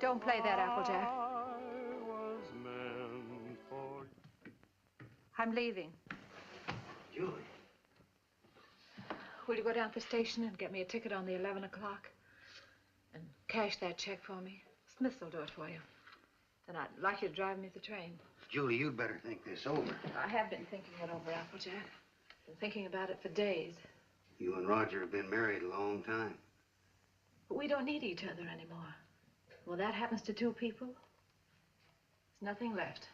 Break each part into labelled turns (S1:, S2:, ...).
S1: Don't play that, Applejack. I'm leaving.
S2: Julie.
S1: Will you go down to the station and get me a ticket on the 11 o'clock? And cash that check for me? Smith will do it for you. Then I'd like you to drive me to the train.
S2: Julie, you'd better think this over.
S1: I have been thinking it over, Applejack. Been thinking about it for days.
S2: You and Roger have been married a long time.
S1: But we don't need each other anymore. Well, that happens to two people. There's nothing left.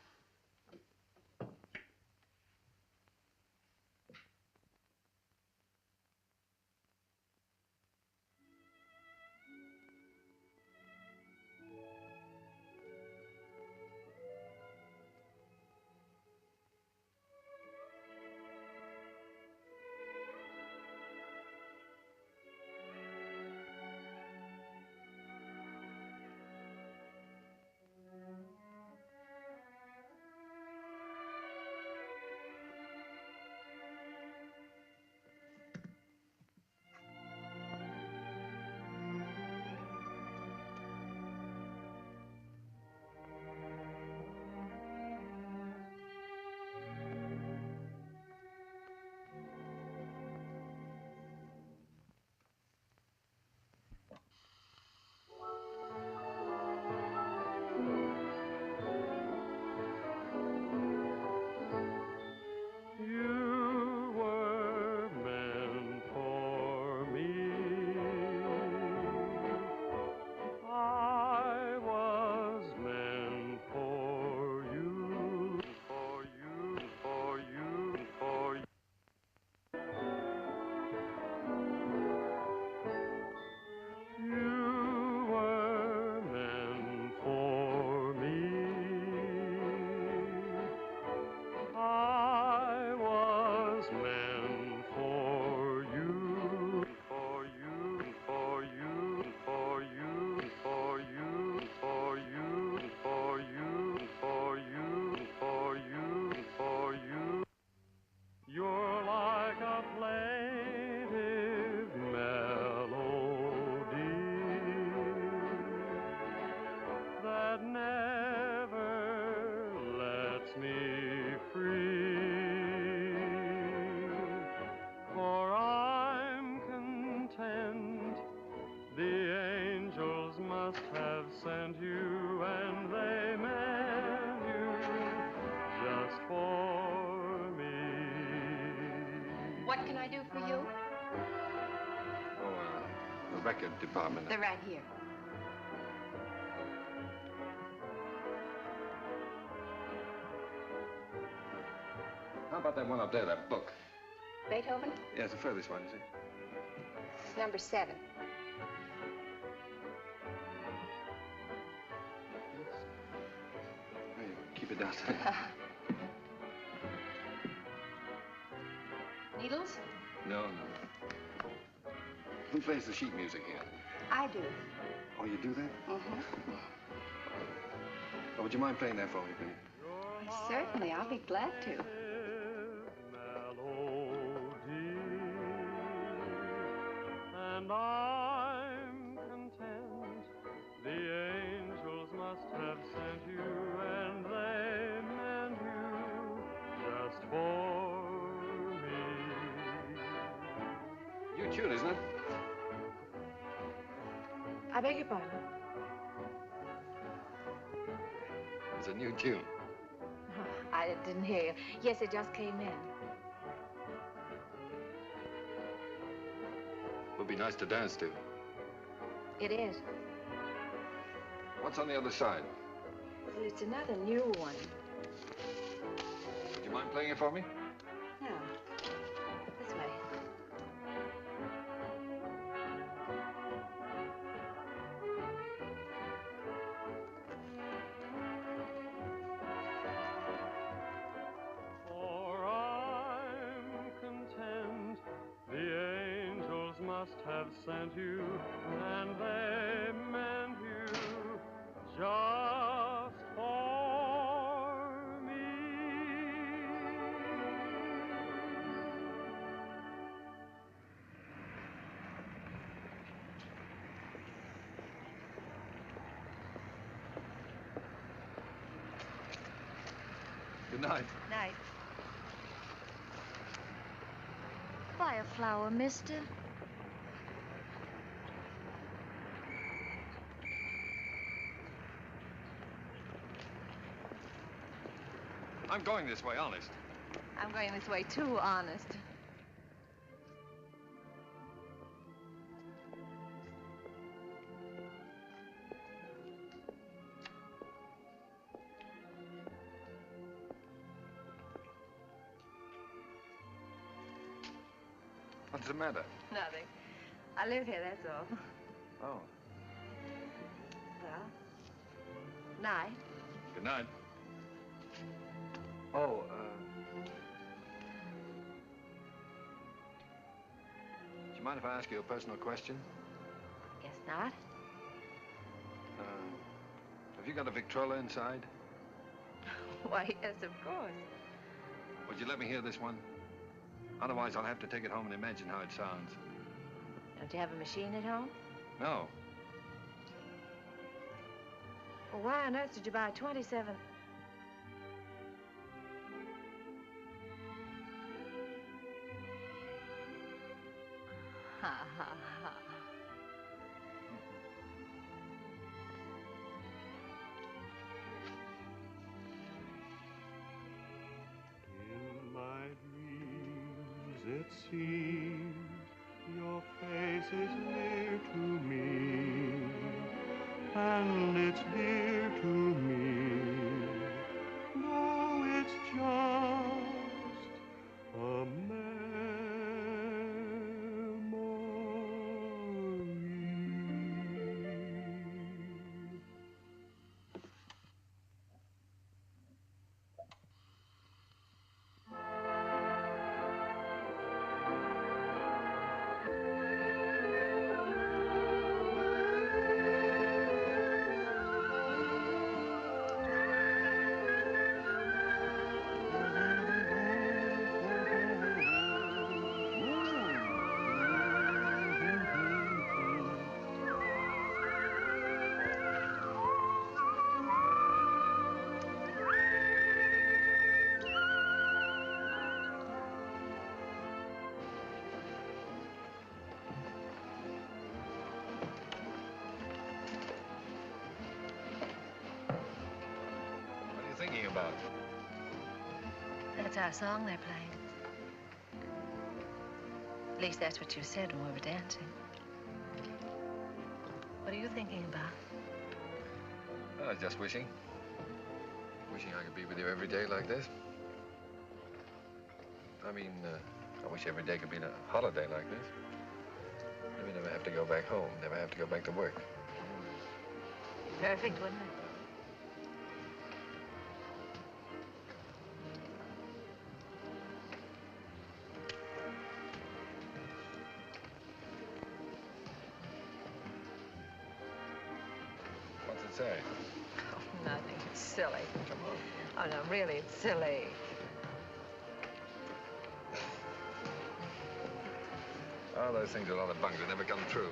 S3: Department.
S4: They're right here.
S3: How about that one up there, that book?
S4: Beethoven?
S3: Yeah, it's the furthest one, is it?
S4: It's number 7.
S3: Hey, keep it down.
S4: Needles?
S3: No. Who plays the sheet music here?
S4: I do.
S3: Oh, you do that?
S4: Mm-hmm.
S3: Oh, would you mind playing that for me, please?
S4: Certainly, I'll be glad to.
S5: And I'm content. The angels must have sent you, and they meant you just for me.
S3: New tune, isn't it?
S1: I beg your pardon?
S3: It's a new tune.
S1: I didn't hear you. Yes, it just came in.
S3: Would be nice to dance to.
S1: It is.
S3: What's on the other side?
S1: Well, it's another new one.
S3: Would you mind playing it for me?
S1: No. This way.
S5: Must have sent you, and they meant you just for me.
S3: Good night.
S4: Night.
S1: Buy a flower, mister.
S3: I'm going this way, honest.
S4: I'm going this way too, honest.
S3: What's the matter?
S4: Nothing. I live here, that's all.
S3: Oh,
S4: Well, night.
S3: good night. Oh, do you mind if I ask you a personal question?
S4: Guess not.
S3: Have you got a Victrola inside?
S4: Why, yes, of course.
S3: Would you let me hear this one? Otherwise, I'll have to take it home and imagine how it sounds.
S4: Don't you have a machine at home?
S3: No.
S4: Well, why on earth did you buy 27? Ha, ha, ha.
S5: In my dreams, it seems your face is near to me, and it's dear to me, though it's just a memory.
S3: What are you thinking about?
S4: That's our song they're playing. At least that's what you said when we were dancing. What are you thinking about?
S3: Just wishing. Wishing I could be with you every day like this. I mean, I wish every day could be a holiday like this. Then we never have to go back home, never have to go back to work.
S4: Perfect, wouldn't it?
S3: What's it say?
S4: Oh, nothing. It's silly.
S3: Come on.
S4: Oh, no, really, it's silly.
S3: Oh, those things are a lot of bunk. They never come true.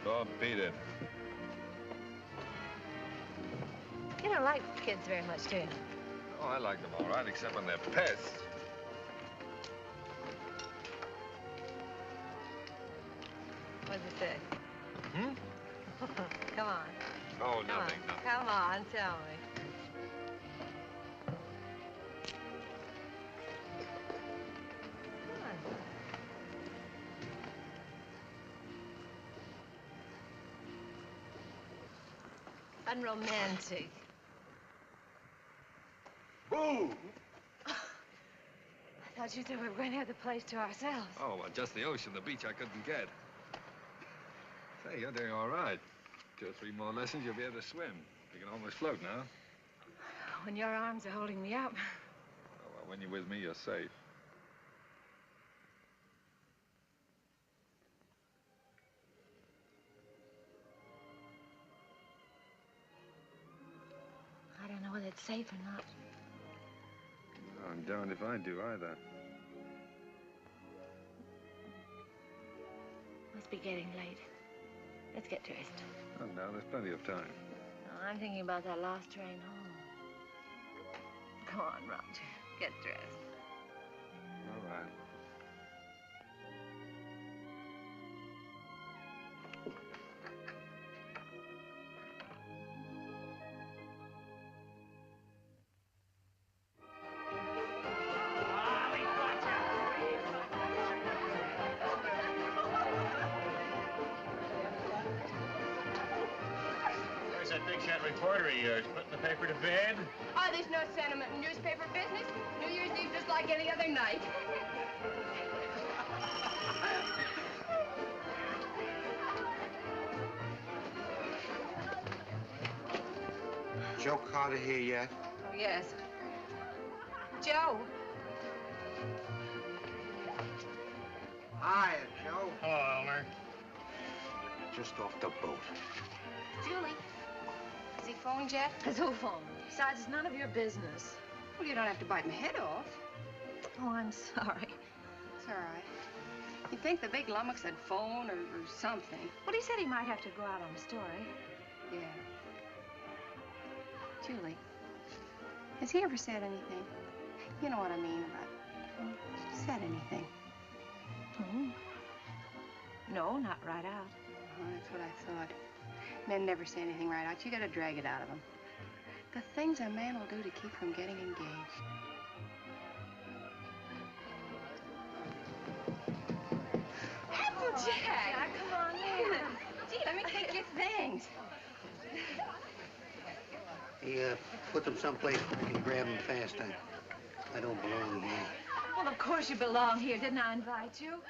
S3: Oh, beat it.
S4: You don't like kids very much, do you?
S3: Oh, I like them all right, except when they're pests.
S4: What does it say?
S3: Hmm?
S4: Come on.
S3: Oh,
S4: Come
S3: nothing,
S4: on.
S3: nothing.
S4: Come on, tell me. Come on. Unromantic.
S3: Boo!
S4: I thought you said we were going to have the place to ourselves.
S3: Oh, well, just the ocean, the beach I couldn't get. Say, you're doing all right. 2 or 3 more lessons, you'll be able to swim. You can almost float now.
S4: When your arms are holding me up.
S3: Oh, well, when you're with me, you're safe.
S4: I don't know whether it's safe or not.
S3: I'm darned if I do either.
S4: Must be getting late. Let's get dressed.
S3: Oh, no, there's plenty of time.
S4: Oh, I'm thinking about that last train home. Go on, Roger. Get dressed.
S3: All right.
S6: Where's that big shot reporter of yours? Putting the paper to bed?
S7: Oh, there's no sentiment in newspaper business. New Year's Eve just like any other night.
S2: Joe Carter here yet?
S7: Oh, yes. Joe.
S2: Hiya, Joe.
S6: Hello, Elmer.
S2: Just off the boat.
S7: Julie. Has he phoned yet?
S4: Has who phoned? Besides, it's none of your business.
S7: Well, you don't have to bite my head off.
S4: Oh, I'm sorry.
S7: It's all right. You'd think the big lummox would phone or something.
S4: Well, he said he might have to go out on a story.
S7: Yeah. Julie, has he ever said anything? You know what I mean about said anything?
S4: Hmm. No, not right out.
S7: Oh, that's what I thought. Men never say anything right out. You gotta drag it out of them. The things a man will do to keep from getting engaged. Applejack!
S4: Come on in.
S7: Gee, let me take your things.
S2: Hey, put them someplace where I can grab them fast. I don't belong here.
S4: Well, of course you belong here. Didn't I invite you?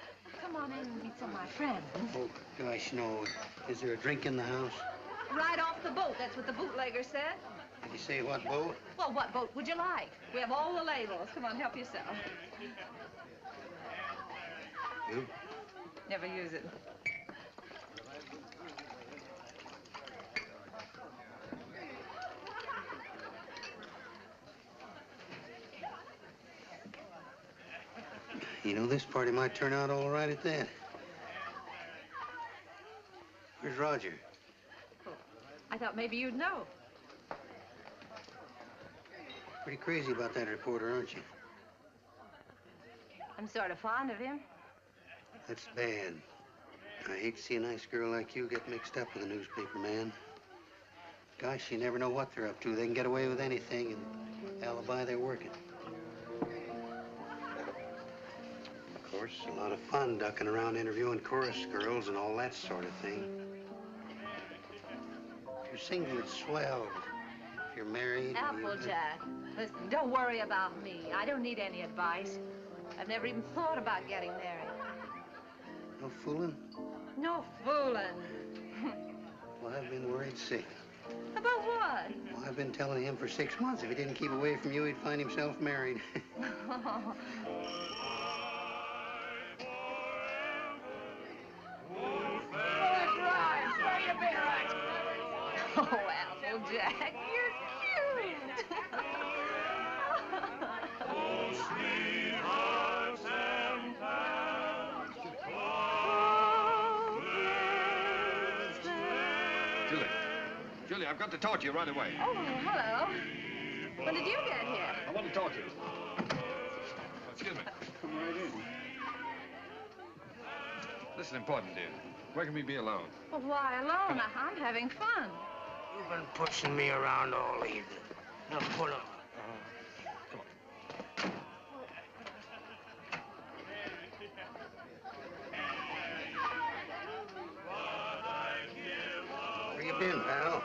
S4: Come on in and meet some of my friends.
S2: Oh, gosh, no. Is there a drink in the house?
S4: Right off the boat. That's what the bootlegger said.
S2: Did you say what boat?
S4: Well, what boat would you like? We have all the labels. Come on, help yourself.
S2: You?
S4: Never use it.
S2: You know, this party might turn out all right at that. Where's Roger?
S4: I thought maybe you'd know.
S2: Pretty crazy about that reporter, aren't you?
S4: I'm sort of fond of him.
S2: That's bad. I hate to see a nice girl like you get mixed up with a newspaper man. Gosh, you never know what they're up to. They can get away with anything and alibi they're working. Of course, a lot of fun ducking around interviewing chorus girls and all that sort of thing. If you're single, it's swell. If you're married...
S4: Applejack, listen, don't worry about me. I don't need any advice. I've never even thought about getting married.
S2: No fooling?
S4: No fooling.
S2: Well, I've been worried sick.
S4: About what?
S2: Well, I've been telling him for 6 months if he didn't keep away from you, he'd find himself married.
S4: Oh, Applejack, you're cute.
S5: Oh, sweethearts and pals,
S3: Julie, I've got to talk to you right away.
S4: Oh, hello. When did you get here?
S3: I want to talk to you. Excuse me.
S2: Come right in.
S3: This is important, dear. Where can we be alone?
S4: Well, why alone? I'm having fun.
S2: You've been pushing me around all evening. Now, pull up.
S3: Come on.
S2: Where you been, pal?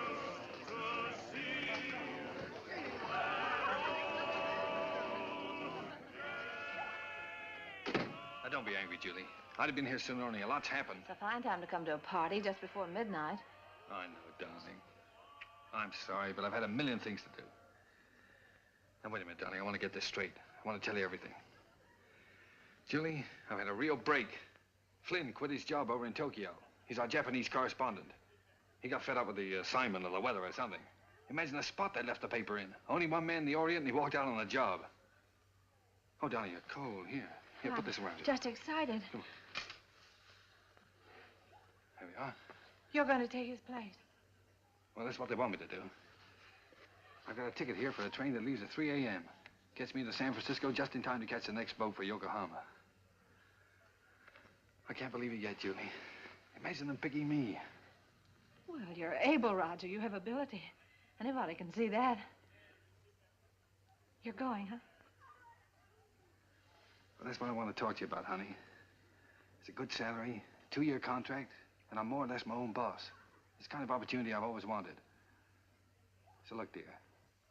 S3: Now, don't be angry, Julie. I'd have been here sooner, only a lot's happened.
S4: It's a fine time to come to a party just before midnight.
S3: I know, darling. I'm sorry, but I've had a million things to do. Now, wait a minute, darling. I want to get this straight. I want to tell you everything. Julie, I've had a real break. Flynn quit his job over in Tokyo. He's our Japanese correspondent. He got fed up with the assignment or the weather or something. Imagine the spot they left the paper in. Only one man in the Orient, and he walked out on the job. Oh, Donnie, you're cold. Here, put this around you.
S1: Just excited.
S3: Come on. There we are.
S1: You're going to take his place.
S3: Well, that's what they want me to do. I've got a ticket here for a train that leaves at 3 a.m. Gets me to San Francisco just in time to catch the next boat for Yokohama. I can't believe it yet, Julie. Imagine them picking me.
S1: Well, you're able, Roger. You have ability. Anybody can see that. You're going, huh?
S3: Well, that's what I want to talk to you about, honey. It's a good salary, 2-year contract, and I'm more or less my own boss. It's the kind of opportunity I've always wanted. So look, dear,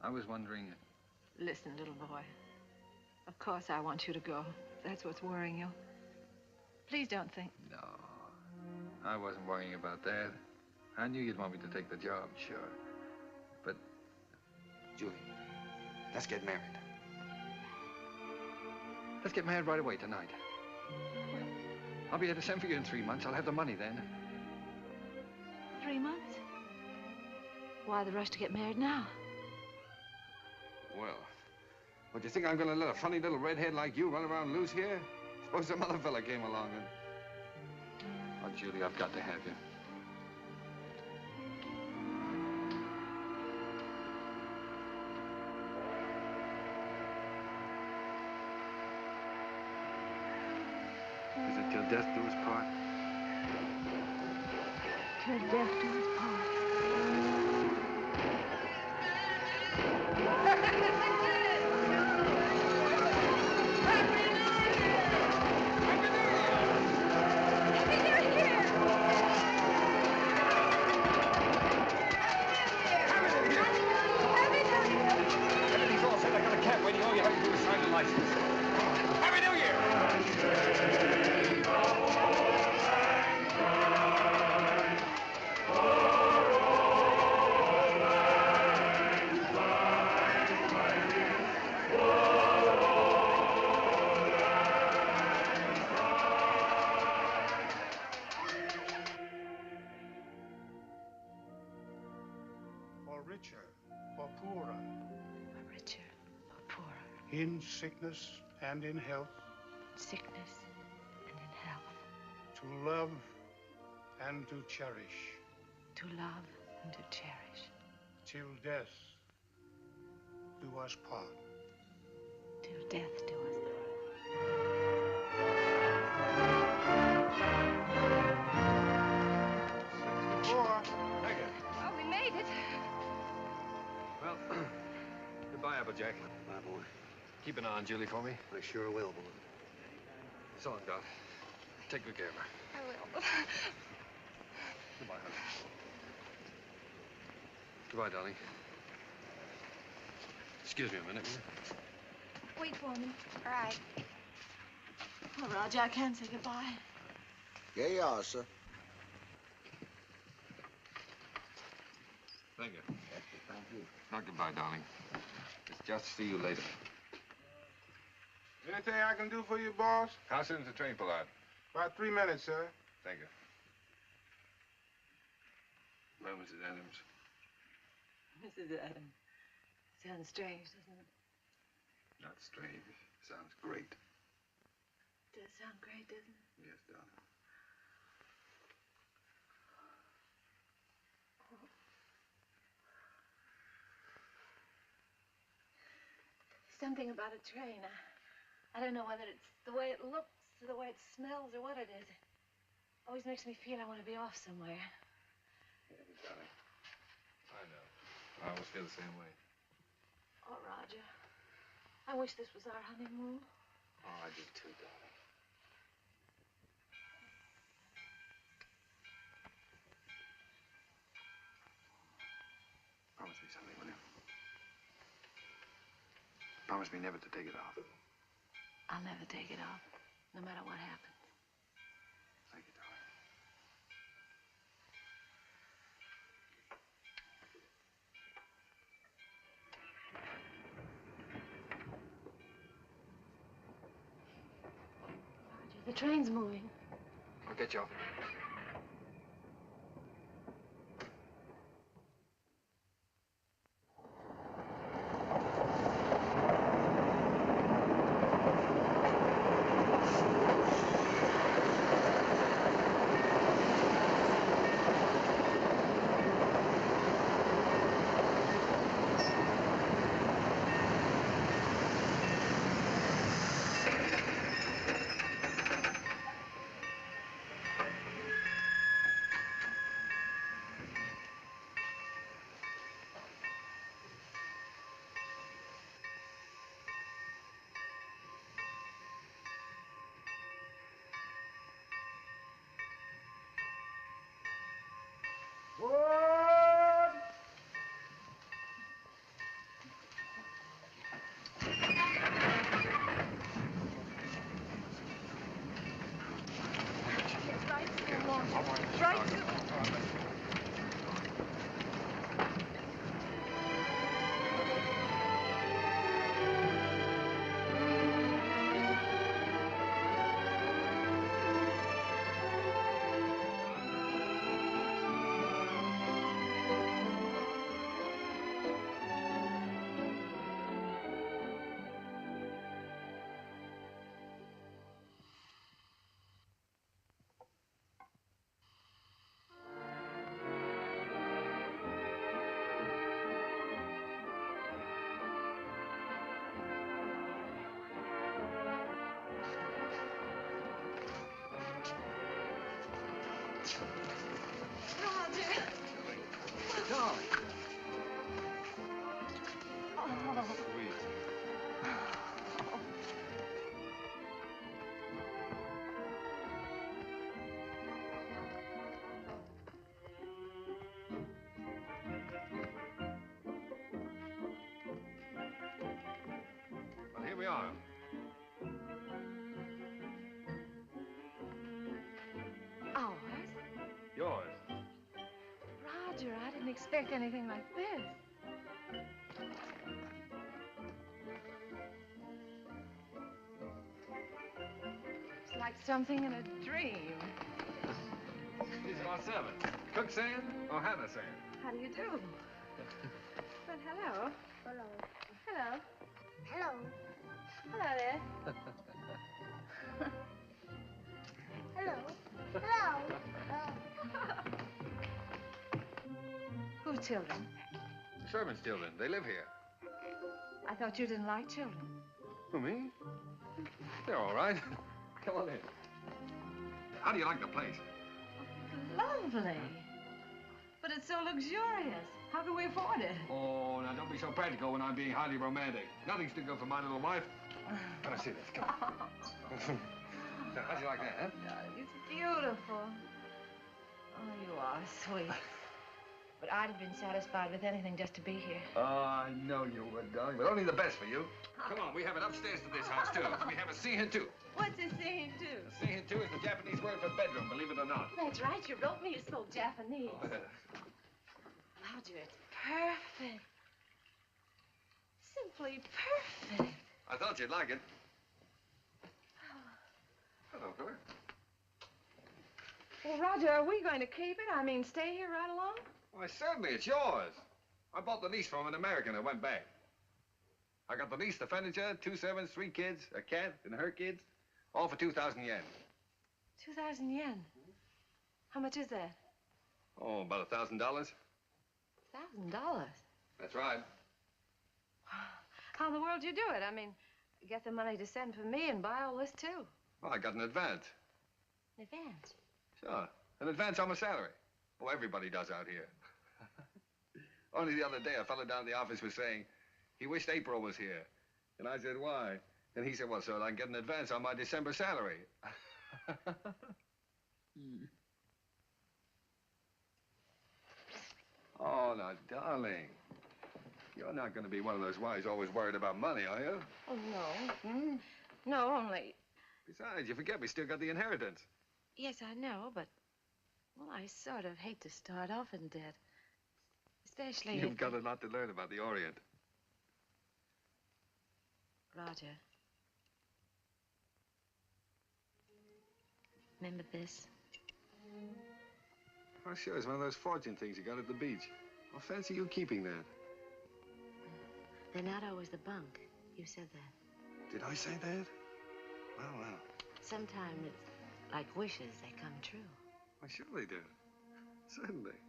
S3: I was wondering...
S1: Listen, little boy. Of course I want you to go. If that's what's worrying you. Please don't think...
S3: No, I wasn't worrying about that. I knew you'd want me to take the job, sure. But, Julie, let's get married. Let's get married right away tonight. I'll be able to send for you in 3 months. I'll have the money then.
S1: 3 months? Why the rush to get married now?
S3: Well, do you think I'm going to let a funny little redhead like you run around loose here? Suppose some other fella came along and... Oh, Julie, I've got to have you. Is it till death do us part?
S1: Till death do us part.
S3: Everything's all set. I got a cab waiting. All you have to do is sign the license. Happy New Year!
S8: For richer, for poorer,
S1: Richer or poorer.
S8: in sickness and in health,
S1: Sickness and in health.
S8: to love and to cherish,
S1: To love and to cherish.
S8: till death do us part.
S1: Till death do us part.
S3: Thank you.
S4: Oh, we made it.
S3: Well, goodbye, Applejack.
S2: Bye, boy.
S3: Keep an eye on Julie for me.
S2: I sure will, boy.
S3: So long, Doc. Take good care of her.
S4: I will.
S3: Goodbye, honey. Goodbye, darling. Excuse me a minute, will you?
S1: Wait for me.
S7: All right.
S1: Oh, Roger, I can't say goodbye.
S9: Here you are, sir.
S3: Thank you. Not goodbye, darling. It's just see you later.
S6: Anything I can do for you, boss?
S3: How soon does the train pull out?
S6: About 3 minutes, sir.
S3: Thank you. Well, Mrs. Adams.
S1: Mrs. Adams. Sounds strange, doesn't it?
S3: Not strange. Sounds great.
S1: Does sound great, doesn't it?
S3: Yes, darling.
S1: Something about a train. I don't know whether it's the way it looks, or the way it smells, or what it is. It always makes me feel I want to be off somewhere.
S3: Yeah, darling. I know. I always feel the same way.
S1: Oh, Roger. I wish this was our honeymoon.
S3: Oh, I do too, darling. Promise me something, will you? Promise me never to take it off.
S1: I'll never take it off, no matter what happens.
S3: Thank you, darling.
S1: Roger, the train's moving.
S3: I'll get you off. we are.
S1: Ours?
S3: Yours.
S1: Roger, I didn't expect anything like this. It's like something in a dream.
S3: These are our servants. Cook saying or Hannah saying?
S1: How do you do? Well, hello.
S10: Hello.
S1: Hello.
S10: Hello.
S1: Hello there.
S10: Hello. Hello.
S1: Whose children?
S3: The servants' children. They live here.
S1: I thought you didn't like children.
S3: Who, me? They're all right. Come on in. How do you like the place?
S1: Lovely. But it's so luxurious. How can we afford it?
S3: Oh, now don't be so practical when I'm being highly romantic. Nothing's too good for my little wife. Let us see this. Come on. Now, how'd you like that, huh?
S1: It's beautiful. Oh, you are sweet. But I'd have been satisfied with anything just to be here.
S3: Oh, I know you would, darling, but only the best for you. Come on, we have it upstairs to this house, too. We have a seihin-tu.
S1: What's a seihin-tu?
S3: Seihin-tu is the Japanese word for bedroom, believe it or not.
S1: That's right. You wrote me. You spoke Japanese. Roger, it's perfect. Simply perfect.
S3: I thought you'd like it. Hello, fella.
S1: Well, Roger, are we going to keep it? I mean, stay here right along?
S3: Why, certainly, it's yours. I bought the lease from an American and went back. I got the lease, the furniture, 2 servants, 3 kids, a cat and her kids, all for 2,000 yen.
S1: 2,000 yen? How much is that?
S3: Oh, about $1,000.
S1: $1,000?
S3: That's right.
S1: How in the world do you do it? I mean, get the money to send for me and buy all this, too.
S3: Well, I got an advance.
S1: An advance?
S3: Sure, an advance on my salary. Oh, everybody does out here. Only the other day, a fellow down at the office was saying he wished April was here. And I said, why? And he said, well, so I can get an advance on my December salary. Oh, now, darling, you're not going to be one of those wives always worried about money, are you?
S1: Oh, no. Hmm? No, only...
S3: Besides, you forget we still got the inheritance.
S1: Yes, I know, but... Well, I sort of hate to start off in debt. Especially
S3: You've got a lot to learn about the Orient.
S1: Roger. Remember this?
S3: Oh, sure, it's one of those fortune things you got at the beach. Well, fancy you keeping that.
S1: They're not always the bunk. You said that.
S3: Did I say that? Well, well.
S1: Sometimes it's like wishes, they come true.
S3: Why, sure they do. Certainly.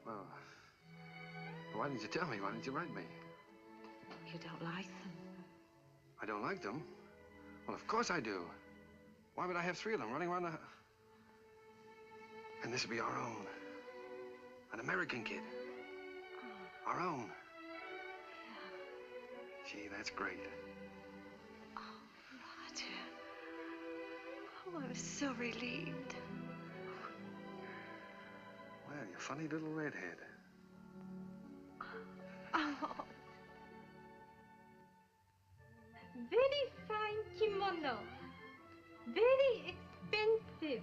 S3: Well, why didn't you tell me? Why didn't you write me?
S1: You don't like them?
S3: I don't like them? Well, of course I do. Why would I have 3 of them running around the... And this would be our own. An American kid. Oh. Our own. Yeah. Gee, that's great.
S1: Oh, Roger. Oh, I'm so relieved.
S3: Well, you funny little redhead.
S1: Oh.
S10: Very fine kimono. Very expensive.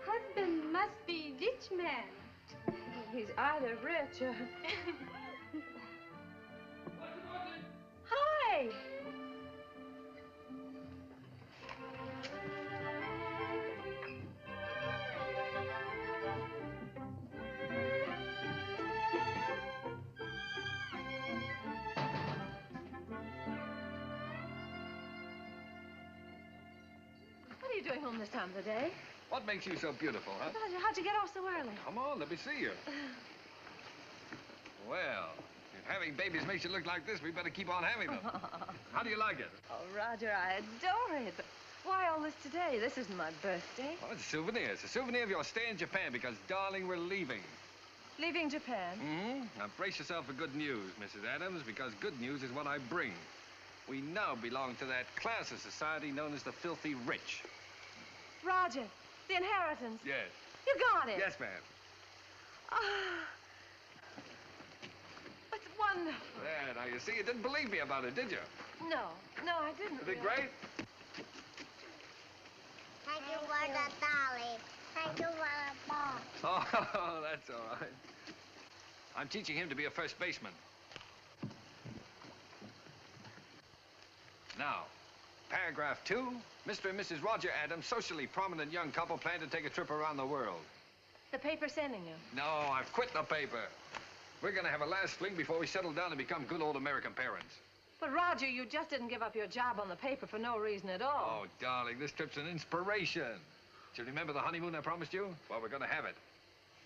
S10: Husband must be rich man.
S1: He's either rich or...
S10: Hi.
S1: What are you doing home this time of the day?
S3: What makes you so beautiful, huh?
S1: Roger, how'd you get off so early?
S3: Come on, let me see you. Well, if having babies makes you look like this, we better keep on having them. How do you like it?
S1: Oh, Roger, I adore it. But why all this today? This isn't my birthday.
S3: Oh, it's a souvenir. It's a souvenir of your stay in Japan because, darling, we're leaving.
S4: Leaving Japan?
S3: Mm-hmm. Now brace yourself for good news, Mrs. Adams, because good news is what I bring. We now belong to that class of society known as the filthy rich.
S4: Roger, the inheritance.
S3: Yes.
S4: You got it.
S3: Yes, ma'am.
S4: Ah, it's wonderful.
S3: There, now you see, you didn't believe me about it, did you?
S4: No, I didn't.
S3: Isn't it great?
S11: Thank you for the dolly. Thank you for the ball.
S3: Oh, that's all right. I'm teaching him to be a first baseman. Now, paragraph 2, Mr. and Mrs. Roger Adams, socially prominent young couple, plan to take a trip around the world.
S4: The paper's sending you.
S3: No, I've quit the paper. We're gonna have a last fling before we settle down and become good old American parents.
S4: But, Roger, you just didn't give up your job on the paper for no reason at all.
S3: Oh, darling, this trip's an inspiration. Do you remember the honeymoon I promised you? Well, we're gonna have it.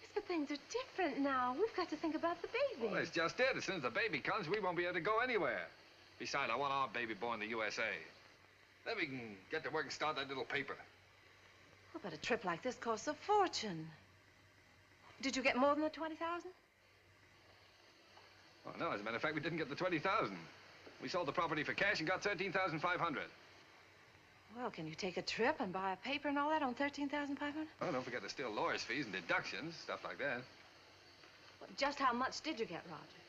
S4: Yes, but things are different now. We've got to think about the baby.
S3: Well, that's just it. As soon as the baby comes, we won't be able to go anywhere. Besides, I want our baby born in the USA. Then we can get to work and start that little paper.
S4: Well, but a trip like this costs a fortune. Did you get more than the 20,000?
S3: Oh, no, as a matter of fact, we didn't get the 20,000. We sold the property for cash and got 13,500.
S4: Well, can you take a trip and buy a paper and all that on 13,500?
S3: Oh, don't forget there's still lawyer's fees and deductions, stuff like that.
S4: Well, just how much did you get, Roger?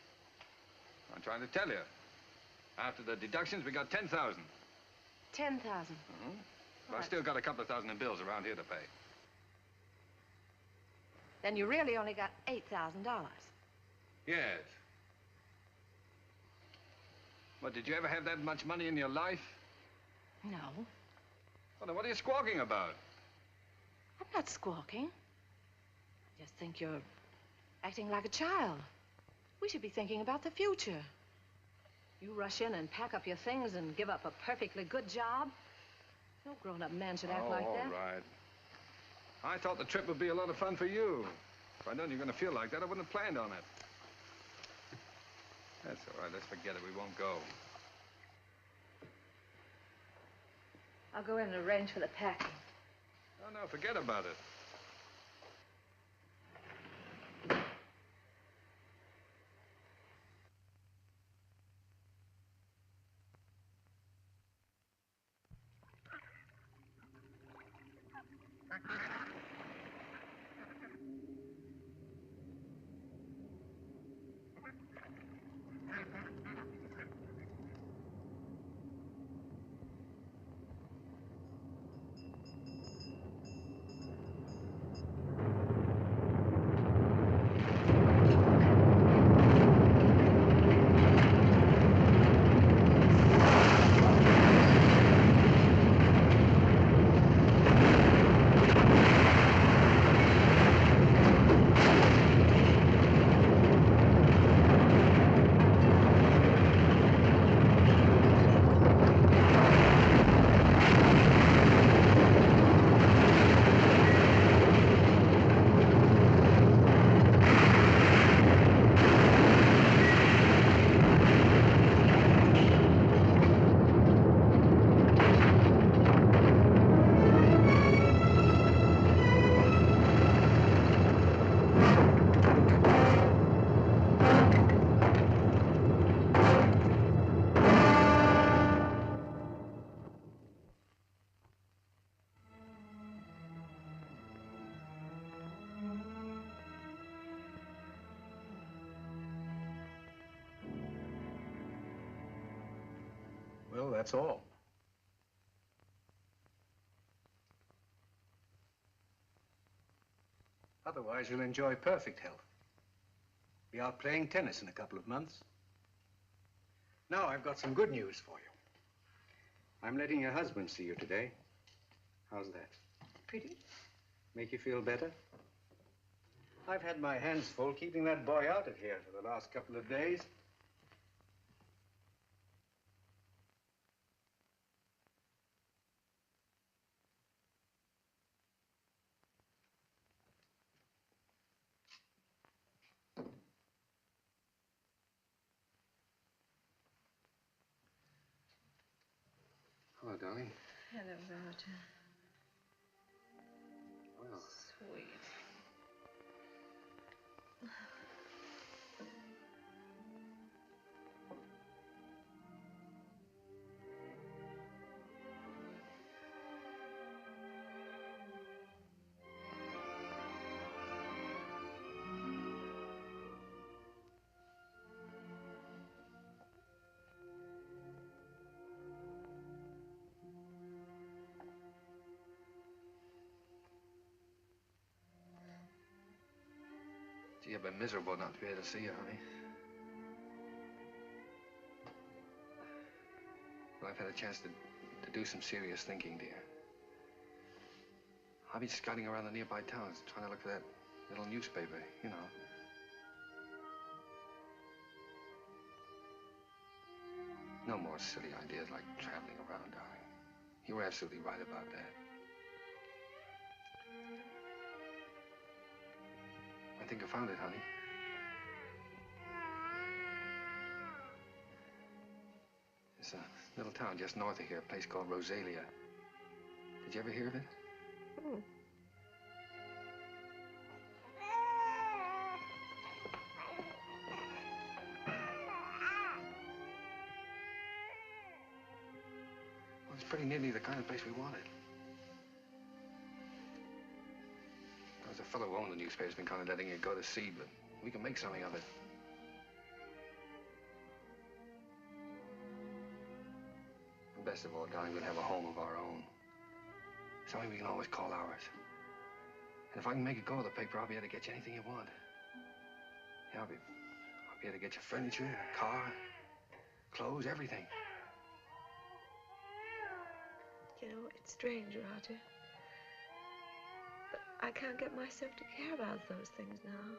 S3: I'm trying to tell you. After the deductions, we got 10,000.
S4: 10,000.
S3: Mm-hmm. But I've still got a couple of thousand in bills around here to pay.
S4: Then you really only got $8,000.
S3: Yes. But did you ever have that much money in your life?
S4: No.
S3: Well, then what are you squawking about?
S4: I'm not squawking. I just think you're acting like a child. We should be thinking about the future. You rush in and pack up your things and give up a perfectly good job. No grown-up man should act like that.
S3: All right. I thought the trip would be a lot of fun for you. If I'd known you were going to feel like that, I wouldn't have planned on it. That's all right. Let's forget it. We won't go.
S4: I'll go in and arrange for the packing.
S3: Oh, no, forget about it.
S12: Well, that's all. Otherwise, you'll enjoy perfect health. Be out playing tennis in a couple of months. Now, I've got some good news for you. I'm letting your husband see you today. How's that?
S7: Pretty.
S12: Make you feel better? I've had my hands full keeping that boy out of here for the last couple of days.
S3: Hello, darling.
S4: Hello, Roger.
S3: Well.
S4: Sweet.
S3: Gee, I've been miserable not to be able to see you, honey. Well, I've had a chance to do some serious thinking, dear. I've been scouting around the nearby towns, trying to look for that little newspaper, you know. No more silly ideas like traveling around, darling. You were absolutely right about that. I think I found it, honey. It's a little town just north of here, a place called Rosalia. Did you ever hear of it?
S10: Hmm.
S3: Well, it's pretty nearly the kind of place we wanted. There's a fellow who owned the newspaper's been kind of letting it go to seed, but we can make something of it. And best of all, darling, we'll have a home of our own. Something we can always call ours. And if I can make it go to the paper, I'll be able to get you anything you want. Yeah, I'll be able to get you furniture, a car, clothes, everything.
S10: You know, it's strange, Roger. But I can't get myself to care about those things now.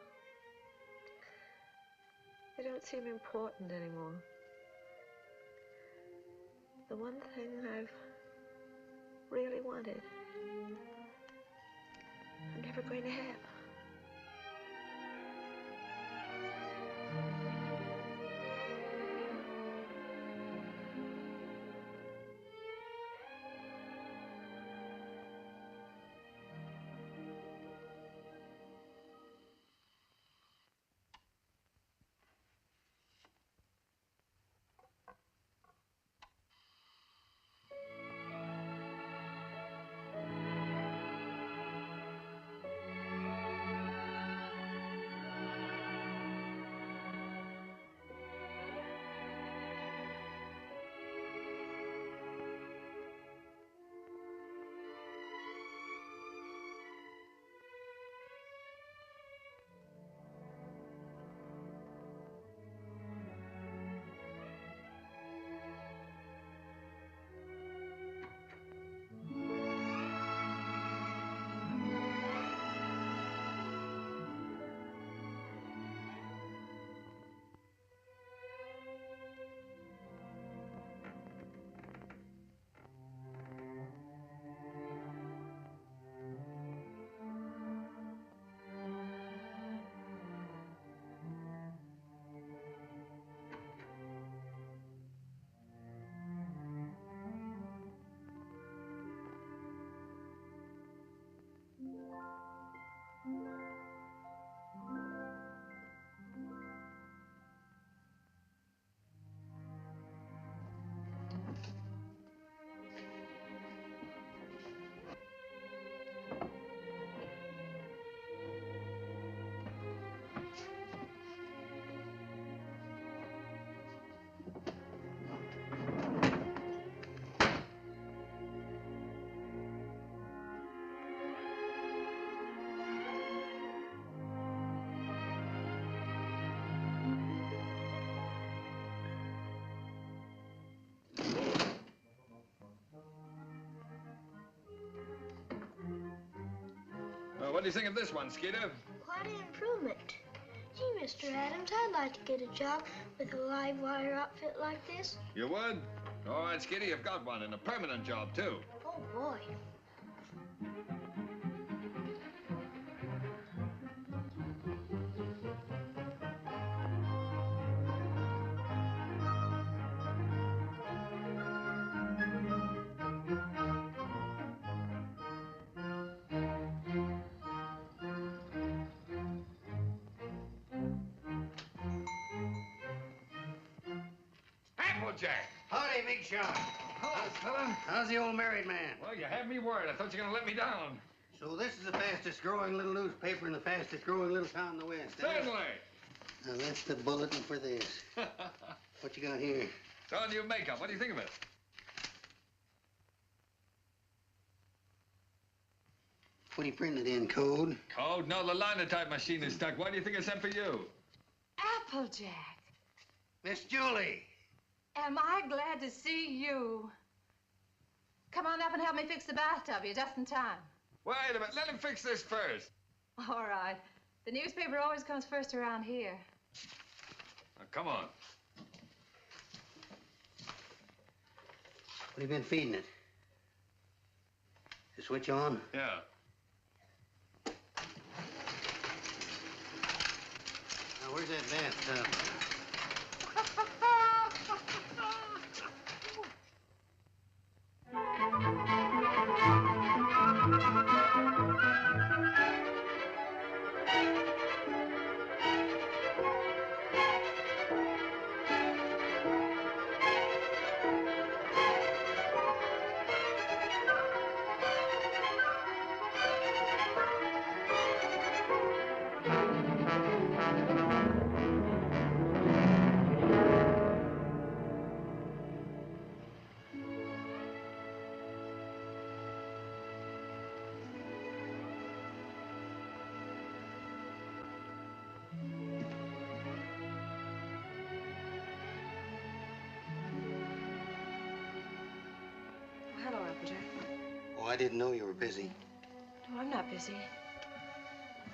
S10: They don't seem important anymore. The one thing I've really wanted, I'm never going to have.
S3: What do you think of this one, Skeeter?
S11: Quite an improvement. Gee, Mr. Adams, I'd like to get a job with a live wire outfit like this.
S3: You would? All right, Skeeter, you've got one, and a permanent job, too.
S11: Oh, boy.
S3: Jack.
S2: Howdy, Big Shot.
S3: Hello, fella.
S2: How's the old married man?
S3: Well, you had me worried. I thought you were going to let me down.
S2: So this is the fastest growing little newspaper in the fastest growing little town in the West.
S3: Certainly.
S2: Now, that's the bulletin for this. What you got here?
S3: It's all new makeup. What do you think of it?
S2: What do you print it in, code?
S3: Code? No, the linotype machine is stuck. Why do you think I sent for you?
S4: Applejack.
S2: Miss Julie.
S4: Am I glad to see you? Come on up and help me fix the bathtub. You're just in time.
S3: Wait a minute. Let him fix this first.
S4: All right. The newspaper always comes first around here.
S3: Now, come on.
S2: What have you been feeding it? The switch on?
S3: Yeah.
S2: Now, where's that bathtub?
S4: Hello, Applejack.
S2: Oh, I didn't know you were busy.
S4: No, I'm not busy.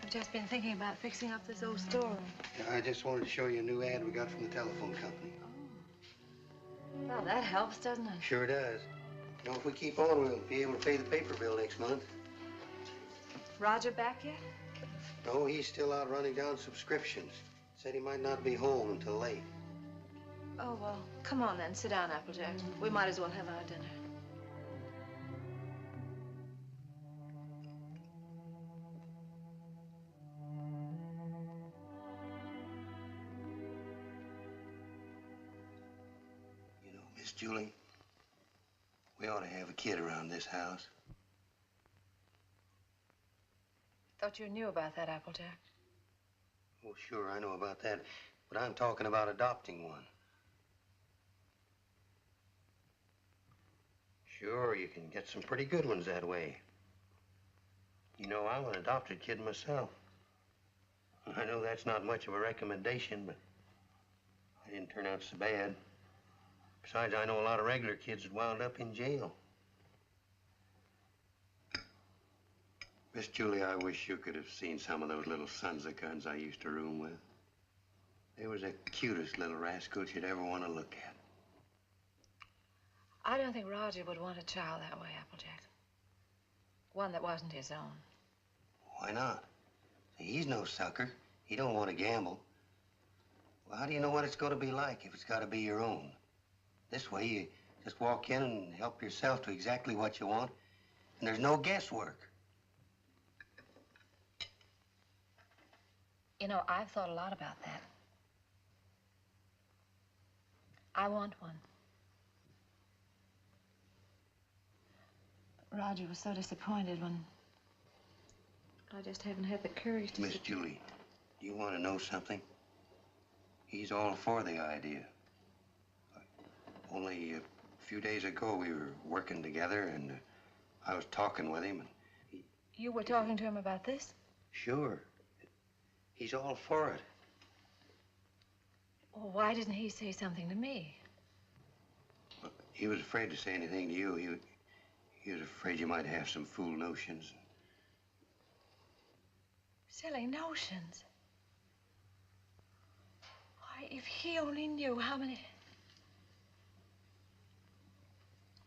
S4: I've just been thinking about fixing up this old storeroom.
S2: I just wanted to show you a new ad we got from the telephone company.
S4: Oh. Well, that helps, doesn't it?
S2: Sure does. You know, if we keep on, we'll be able to pay the paper bill next month.
S4: Roger back yet?
S2: No, he's still out running down subscriptions. Said he might not be home until late.
S4: Oh, well, come on then. Sit down, Applejack. We might as well have our dinner.
S2: You know, Miss Julie, we ought to have a kid around this house.
S4: Thought you knew about that, Applejack.
S2: Oh, sure, I know about that. But I'm talking about adopting one. Sure, you can get some pretty good ones that way. You know, I'm an adopted kid myself. I know that's not much of a recommendation, but I didn't turn out so bad. Besides, I know a lot of regular kids that wound up in jail. Miss Julie, I wish you could have seen some of those little sons of guns I used to room with. They was the cutest little rascals you'd ever want to look at.
S4: I don't think Roger would want a child that way, Applejack. One that wasn't his own.
S2: Why not? He's no sucker. He don't want to gamble. Well, how do you know what it's going to be like if it's got to be your own? This way, you just walk in and help yourself to exactly what you want, and there's no guesswork.
S4: You know, I've thought a lot about that. I want one. But Roger was so disappointed when I just haven't had the courage to...
S2: Miss Julie, do you want to know something? He's all for the idea. Only a few days ago, we were working together, and I was talking with him, and
S4: You were talking to him about this?
S2: Sure. He's all for it.
S4: Well, why didn't he say something to me?
S2: Well, he was afraid to say anything to you. He was afraid you might have some fool notions.
S4: Silly notions. Why, if he only knew how many...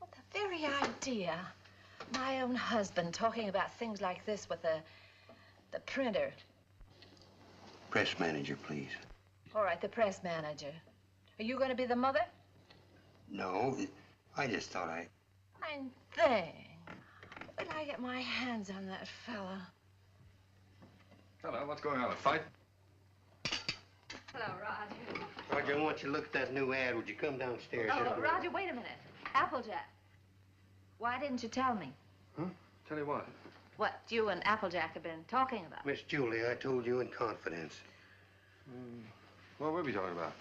S4: What the very idea. My own husband talking about things like this with the printer.
S2: Press manager, please.
S4: All right, the press manager. Are you going to be the mother?
S2: No, I just thought I...
S4: Fine thing. When I get my hands on that fella.
S3: Hello, what's going on? A fight?
S4: Hello, Roger.
S2: Roger, Roger, I want you to look at that new ad. Would you come downstairs?
S4: Oh, Roger, wait a minute. Applejack. Why didn't you tell me?
S3: Huh? Tell you what?
S4: What you and Applejack have been talking about.
S2: Miss Julie, I told you in confidence.
S3: What were we talking about?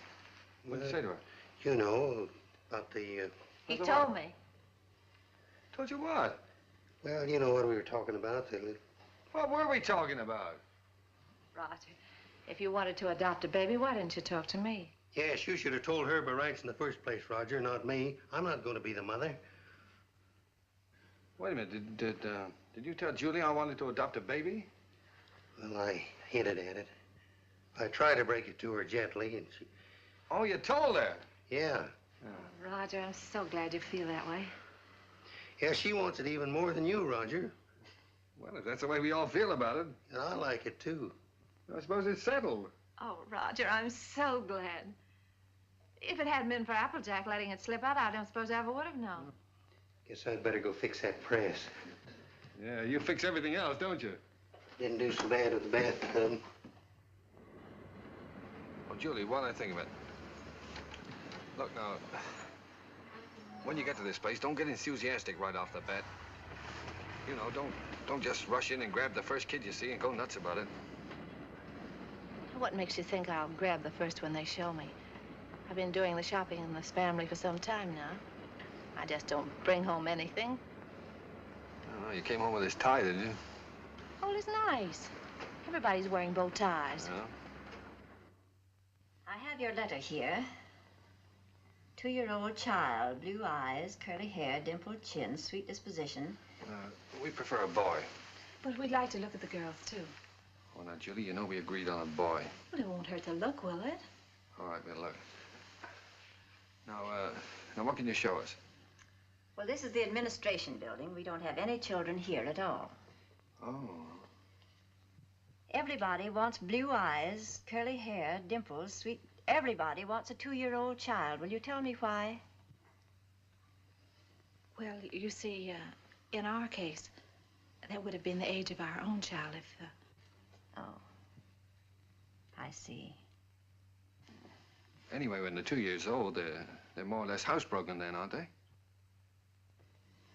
S3: What did you say to her?
S2: You know, about the...
S4: He told me.
S3: Told you what?
S2: Well, you know what we were talking about.
S3: What were we talking about?
S4: Roger, if you wanted to adopt a baby, why didn't you talk to me?
S2: Yes, you should have told her by rights in the first place, Roger, not me. I'm not going to be the mother.
S3: Wait a minute. Did you tell Julie I wanted to adopt a baby?
S2: Well, I hinted at it. I tried to break it to her gently, and she...
S3: Oh, you told her?
S2: Yeah.
S4: Oh, Roger, I'm so glad you feel that way.
S2: Yeah, she wants it even more than you, Roger.
S3: Well, if that's the way we all feel about it.
S2: And I like it, too.
S3: I suppose it's settled.
S4: Oh, Roger, I'm so glad. If it hadn't been for Applejack letting it slip out, I don't suppose I ever would have known.
S2: Guess I'd better go fix that press.
S3: Yeah, you fix everything else, don't you?
S2: Didn't do so bad with the bathtub.
S3: Oh, Julie, while I think of it. Look, now, when you get to this place, don't get enthusiastic right off the bat. You know, don't just rush in and grab the first kid you see and go nuts about it.
S4: What makes you think I'll grab the first one they show me? I've been doing the shopping in this family for some time now. I just don't bring home anything.
S3: Oh, you came home with this tie, didn't you?
S4: Oh, it's nice. Everybody's wearing bow ties.
S3: Yeah.
S13: I have your letter here. 2-year-old child, blue eyes, curly hair, dimpled chin, sweet disposition.
S3: We prefer a boy.
S4: But we'd like to look at the girls, too.
S3: Oh, now, Julie, you know we agreed on a boy.
S4: Well, it won't hurt to look, will it?
S3: All right, we'll look. Now, what can you show us?
S13: Well, this is the administration building. We don't have any children here at all.
S3: Oh.
S13: Everybody wants blue eyes, curly hair, dimples, sweet... Everybody wants a 2-year-old child. Will you tell me why?
S4: Well, you see, in our case, that would have been the age of our own child if...
S13: Oh. I see.
S3: Anyway, when they're 2 years old, they're more or less housebroken then, aren't they?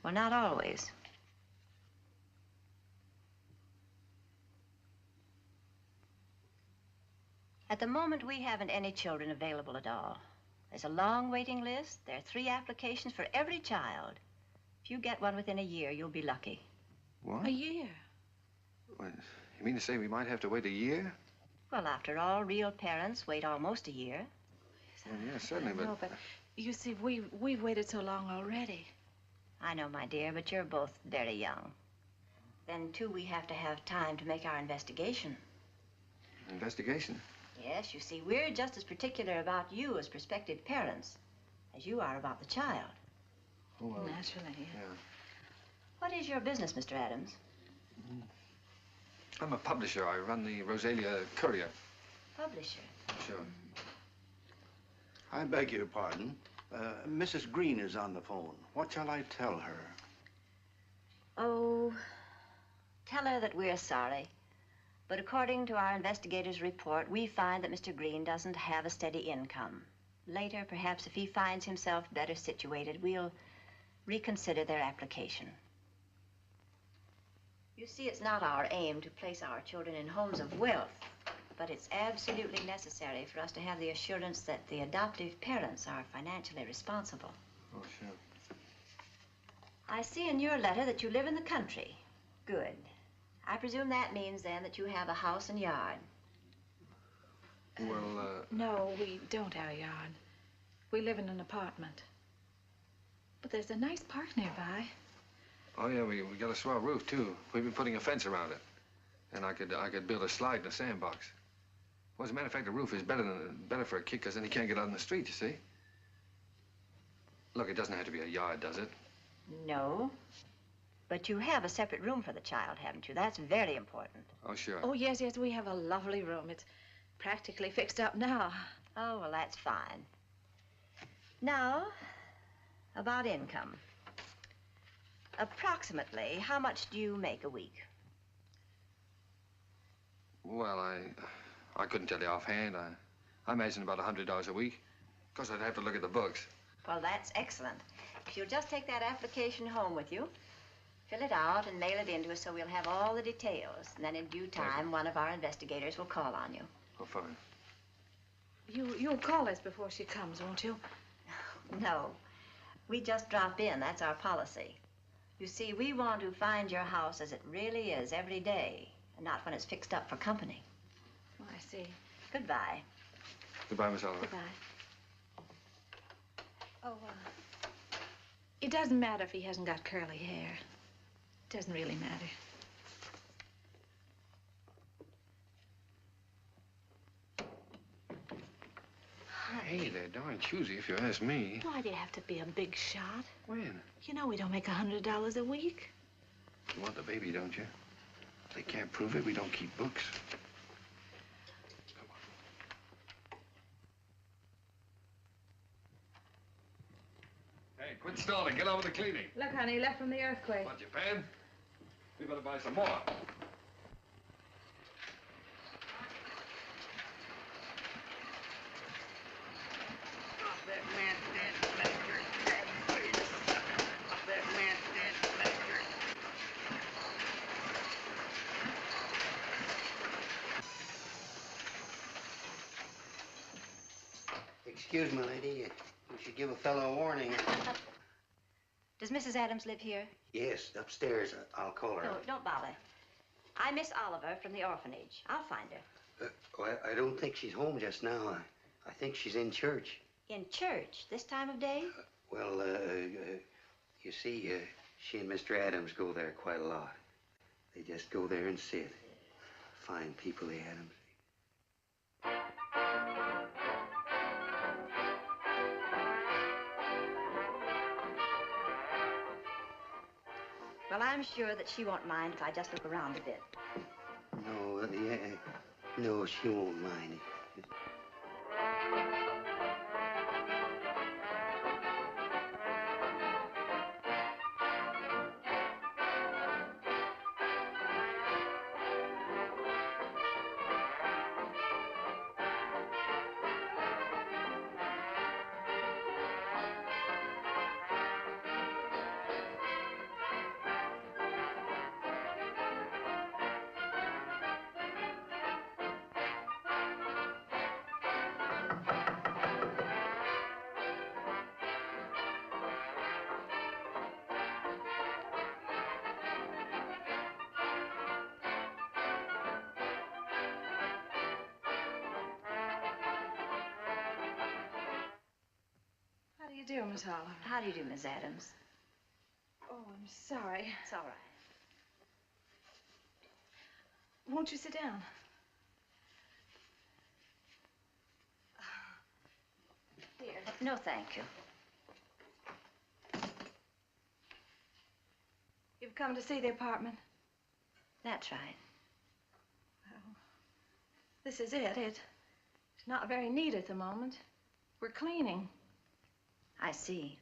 S13: Well, not always. At the moment, we haven't any children available at all. There's a long waiting list. There are 3 applications for every child. If you get one within a year, you'll be lucky.
S3: What?
S4: A year?
S3: What, you mean to say we might have to wait a year?
S13: Well, after all, real parents wait almost a year.
S3: Well, yeah, certainly,
S4: No, but you see, we've waited so long already.
S13: I know, my dear, but you're both very young. Then, too, we have to have time to make our investigation.
S3: Investigation?
S13: Yes, you see, we're just as particular about you as prospective parents as you are about the child.
S3: Oh, well,
S4: naturally, yeah.
S13: What is your business, Mr. Adams?
S3: I'm a publisher. I run the Rosalia Courier.
S13: Publisher?
S3: Sure.
S9: I beg your pardon. Mrs. Green is on the phone. What shall I tell her?
S13: Oh, tell her that we're sorry. But according to our investigator's report, we find that Mr. Green doesn't have a steady income. Later, perhaps if he finds himself better situated, we'll reconsider their application. You see, it's not our aim to place our children in homes of wealth, but it's absolutely necessary for us to have the assurance that the adoptive parents are financially responsible.
S3: Oh, sure.
S13: I see in your letter that you live in the country. Good. I presume that means, then, that you have a house and yard.
S3: Well,
S4: No, we don't have a yard. We live in an apartment. But there's a nice park nearby.
S3: Oh, yeah, we got a swell roof, too. We've been putting a fence around it. And I could build a slide in a sandbox. Well, as a matter of fact, the roof is better for a kid, because then he can't get out in the street, you see. Look, it doesn't have to be a yard, does it?
S13: No. But you have a separate room for the child, haven't you? That's very important.
S3: Oh, sure.
S4: Oh, yes, we have a lovely room. It's practically fixed up now.
S13: Oh, well, that's fine. Now, about income. Approximately, how much do you make a week?
S3: Well, I couldn't tell you offhand. I imagine about $100 a week. Of course, I'd have to look at the books.
S13: Well, that's excellent. If you'll just take that application home with you, fill it out and mail it in to us so we'll have all the details. And then in due time, one of our investigators will call on you.
S3: Oh, fine.
S4: You'll call us before she comes, won't you?
S13: No. We just drop in. That's our policy. You see, we want to find your house as it really is every day, and not when it's fixed up for company.
S4: Oh, I see.
S13: Goodbye.
S3: Goodbye, Miss Oliver.
S4: Goodbye. Oh, it doesn't matter if he hasn't got curly hair. It doesn't really matter.
S3: Hey, they're darn choosy if you ask me.
S4: Why do you have to be a big shot?
S3: When?
S4: You know we don't make $100 a week.
S3: You want the baby, don't you? If they can't prove it, we don't keep books. Come on. Hey, quit stalling. Get on with the cleaning.
S4: Look, honey, left from the earthquake.
S3: Want Japan? We better buy some more.
S2: Excuse me, lady. You should give a fellow a warning.
S13: Does Mrs. Adams live here?
S2: Yes, upstairs. I'll call her.
S13: No, don't bother. I'm Miss Oliver from the orphanage. I'll find her.
S2: Well, I don't think she's home just now. I think she's in church.
S13: In church this time of day?
S2: Well, you see, she and Mr. Adams go there quite a lot. They just go there and sit. Fine people, the Adams.
S13: Well, I'm sure that she won't mind if I just look around a bit.
S2: No, no, she won't mind.
S4: How do you do, Miss Oliver?
S13: How do you do, Miss Adams?
S4: Oh, I'm sorry.
S13: It's all right.
S4: Won't you sit down? Here.
S13: No, thank you.
S4: You've come to see the apartment?
S13: That's right.
S4: Well, this is it. It's not very neat at the moment. We're cleaning.
S13: I see.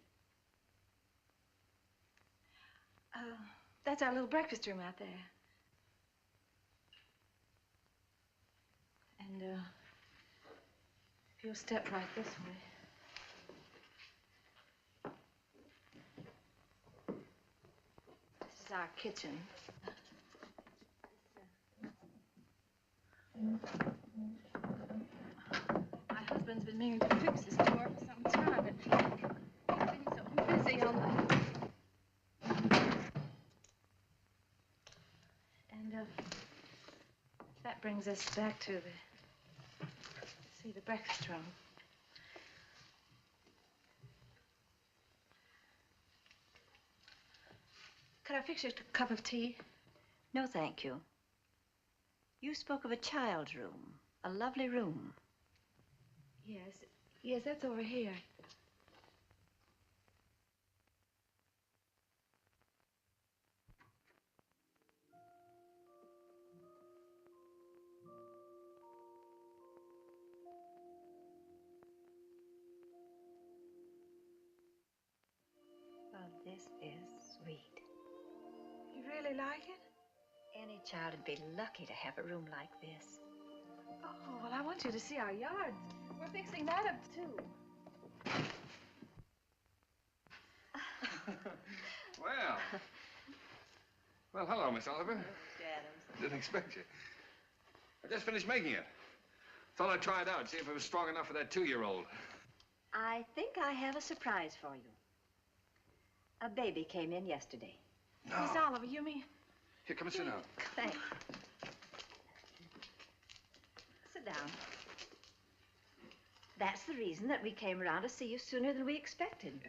S4: That's our little breakfast room out there. And, if you'll step right this way. This is our kitchen. My husband's been meaning to fix this door for some time, but he's been so busy on the... And, that brings us back to the breakfast room. Could I fix you a cup of tea?
S13: No, thank you. You spoke of a child's room, a lovely room.
S4: Yes, that's over here.
S13: Oh, this is sweet.
S4: You really like it?
S13: Any child would be lucky to have a room like this.
S4: Oh, well, I want you to see our yard. We're fixing that up, too.
S3: Well, hello, Miss Oliver.
S13: Mr. Adams.
S3: Didn't expect you. I just finished making it. Thought I'd try it out, see if it was strong enough for that 2-year-old.
S13: I think I have a surprise for you. A baby came in yesterday.
S3: No.
S4: Miss Oliver, you mean?
S3: Here, come and sit down.
S13: Thanks. Sit down. That's the reason that we came around to see you sooner than we expected.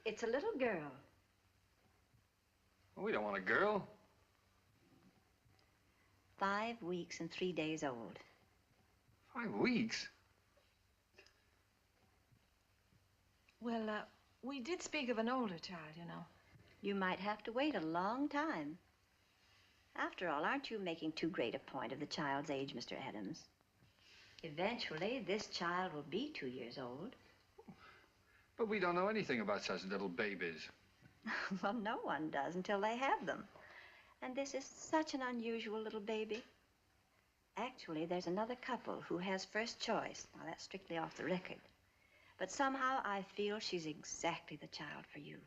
S13: It's a little girl.
S3: Well, we don't want a girl.
S13: 5 weeks and 3 days old.
S3: 5 weeks?
S4: Well, we did speak of an older child, you know.
S13: You might have to wait a long time. After all, aren't you making too great a point of the child's age, Mr. Adams? Eventually, this child will be 2 years old.
S3: But we don't know anything about such little babies.
S13: Well, no one does until they have them. And this is such an unusual little baby. Actually, there's another couple who has first choice. Now, that's strictly off the record. But somehow I feel she's exactly the child for you.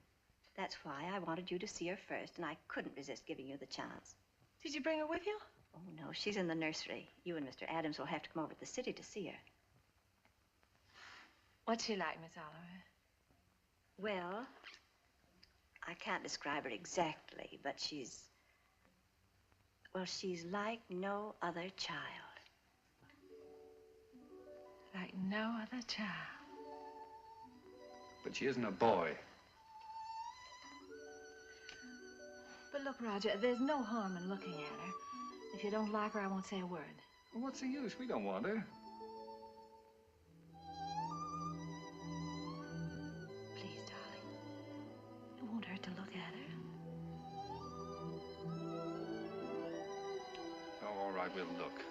S13: That's why I wanted you to see her first, and I couldn't resist giving you the chance.
S4: Did you bring her with you?
S13: Oh, no, she's in the nursery. You and Mr. Adams will have to come over to the city to see her.
S4: What's she like, Miss Oliver?
S13: Well, I can't describe her exactly, but she's like no other child.
S4: Like no other child.
S3: But she isn't a boy.
S4: But look, Roger, there's no harm in looking at her. If you don't like her, I won't say a word.
S3: Well, what's the use? We don't want her.
S4: Please, darling. It won't hurt to look at her.
S3: Oh, all right, we'll look.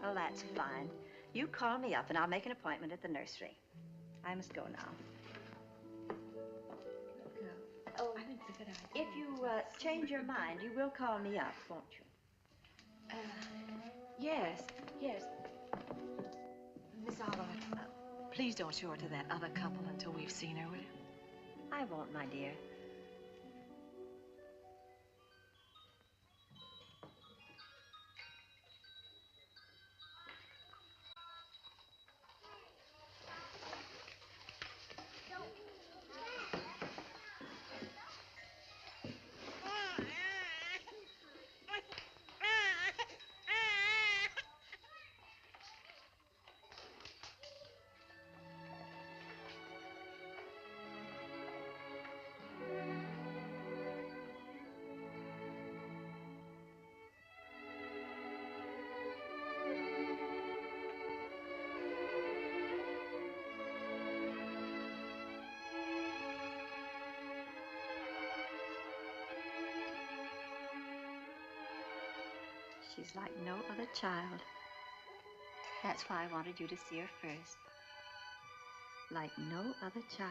S13: Oh, that's fine. You call me up, and I'll make an appointment at the nursery. I must go now.
S4: Oh, I think it's a good idea.
S13: If you change your mind, you will call me up, won't you?
S4: Yes. Miss Oliver, please don't show her to that other couple until we've seen her, will you?
S13: I won't, my dear. She's like no other child. That's why I wanted you to see her first. Like no other child.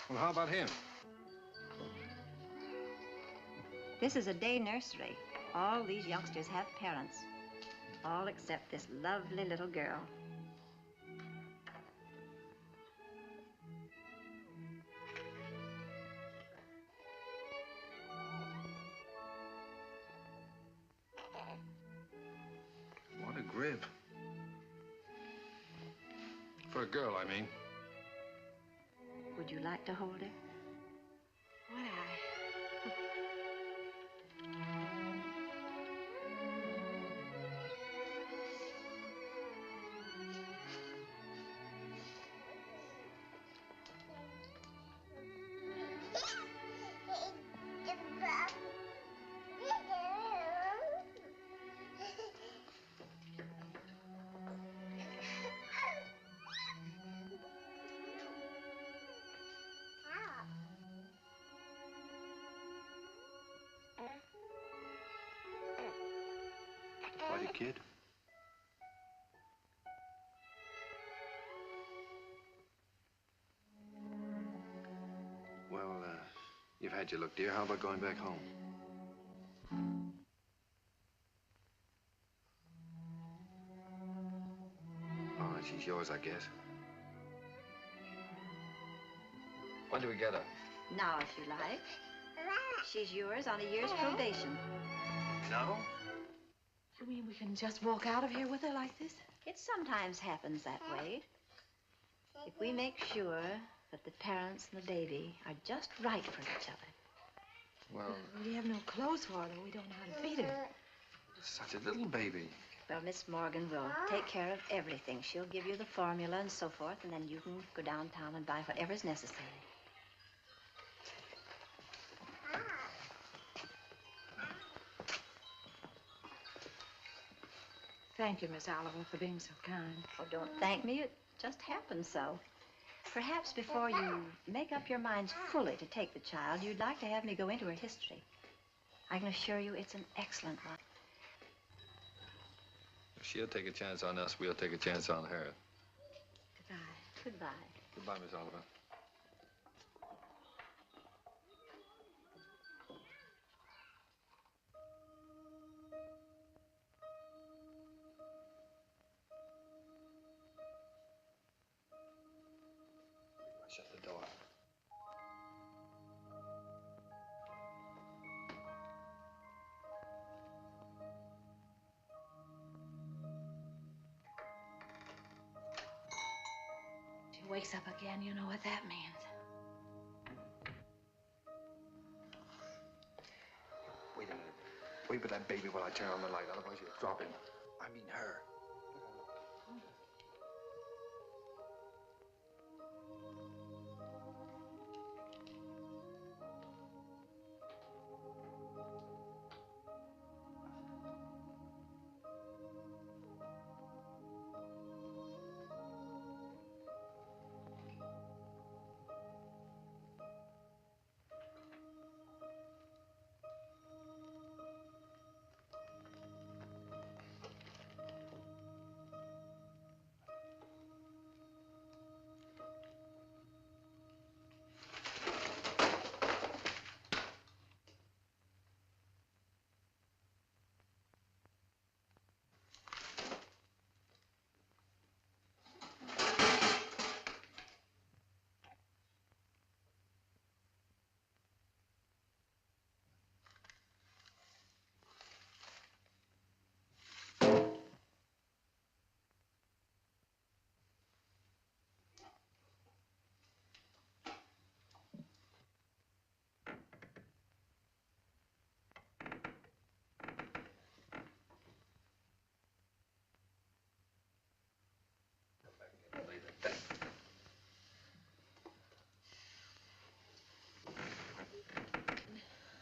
S3: Well, how about him?
S13: This is a day nursery. All these youngsters have parents. All except this lovely little girl.
S3: What a grip. For a girl, I mean.
S13: Would you like to hold her?
S4: Would I?
S2: Buddy, kid.
S3: You've had your look, dear. How about going back home? All right, she's yours, I guess. When do we get her?
S13: Now, if you like. She's yours on a year's probation.
S3: No?
S4: You mean we can just walk out of here with her like this?
S13: It sometimes happens that way. If we make sure that the parents and the baby are just right for each other.
S3: Well,
S4: We have no clothes for her, though. We don't know how to feed her.
S3: such a little baby.
S13: Well, Miss Morgan will take care of everything. She'll give you the formula and so forth, and then you can go downtown and buy whatever's necessary.
S4: Thank you, Miss Oliver, for being so kind.
S13: Oh, don't thank me. It just happened so. Perhaps before you make up your minds fully to take the child, you'd like to have me go into her history. I can assure you it's an excellent one.
S3: If she'll take a chance on us, we'll take a chance on her.
S13: Goodbye. Goodbye.
S3: Goodbye, Miss Oliver. Shut the door.
S4: She wakes up again, you know what that means.
S3: Wait a minute. Wait with that baby while I turn on the light, otherwise you'll drop him. I mean her.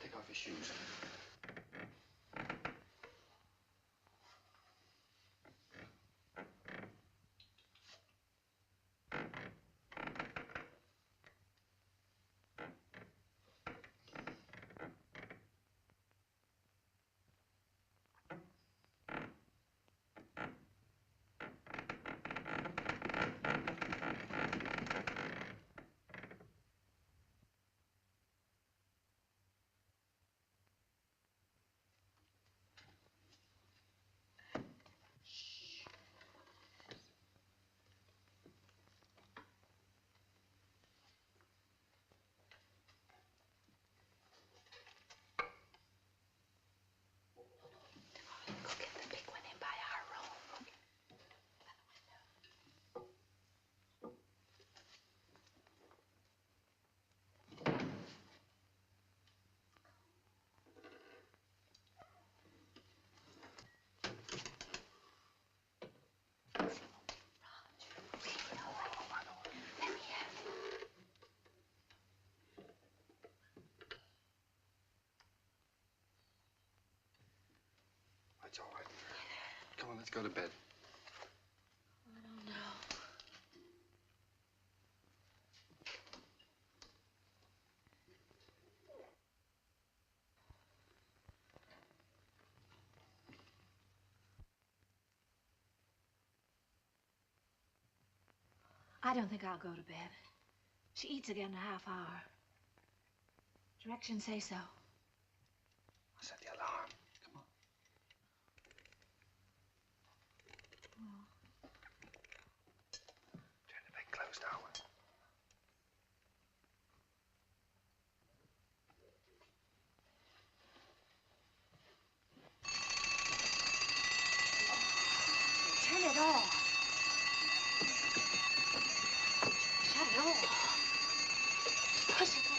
S3: Take off your shoes. That's all right. Come on, let's go to bed.
S4: I don't know. I don't think I'll go to bed. She eats again in a half hour. Directions say so.
S3: I'll set the alarm. Come on. Turn the bed closed, Darwin.
S4: Turn it off. Shut it off. Push it down.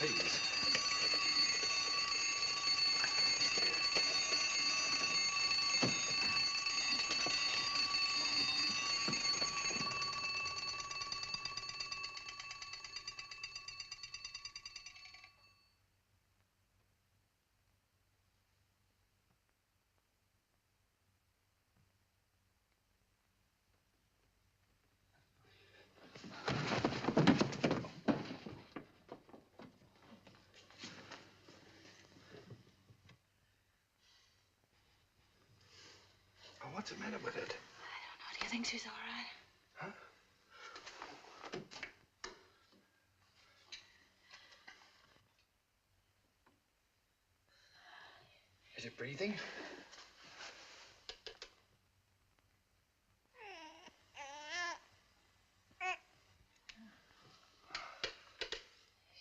S3: Please. Oh, what's the matter with it?
S4: I don't know. Do you think she's all right?
S3: Huh? Is it breathing?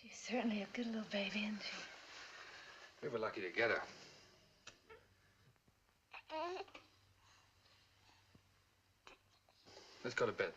S1: She's certainly a good little baby, isn't she?
S3: We were lucky to get her. Let's go to bed.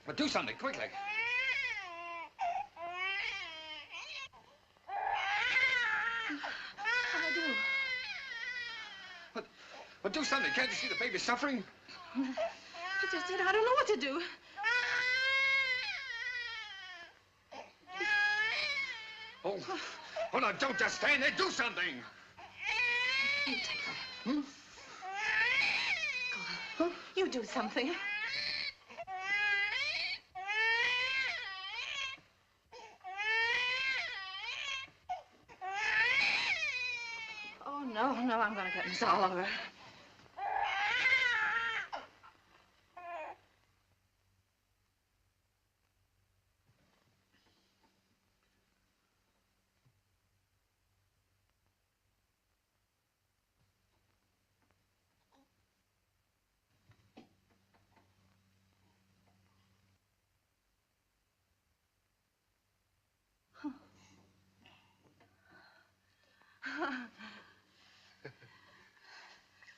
S3: But do something, quickly.
S4: What'll I do?
S3: But do something. Can't you see the baby's suffering?
S4: I just said I don't know what to do.
S3: Oh, no, don't just stand there. Do something.
S4: You take her. Hmm? Go on. Huh? You do something. Oh, no, I'm going to get Miss Oliver.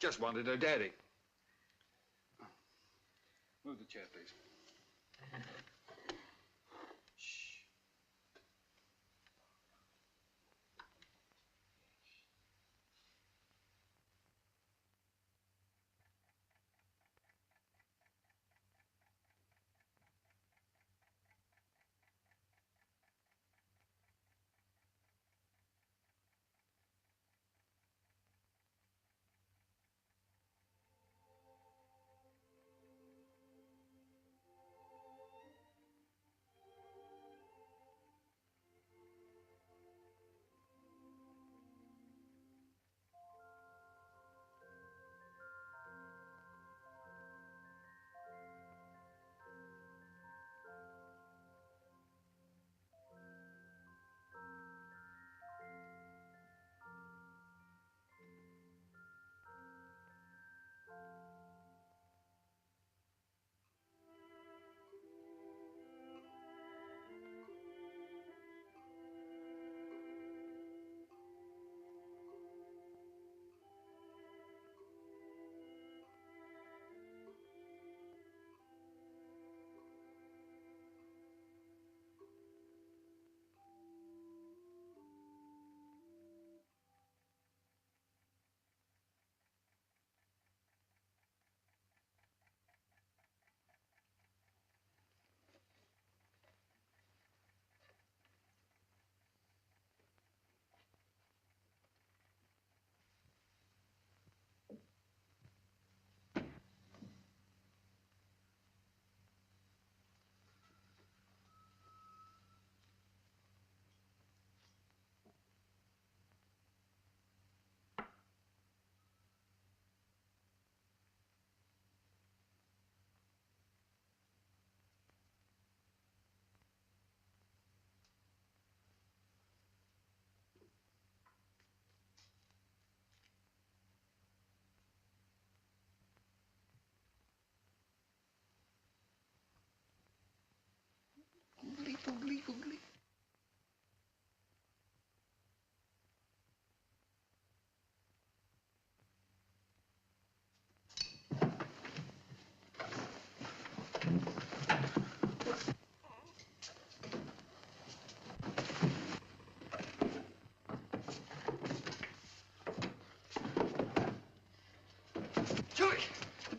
S3: Just wanted her daddy. Move the chair, please.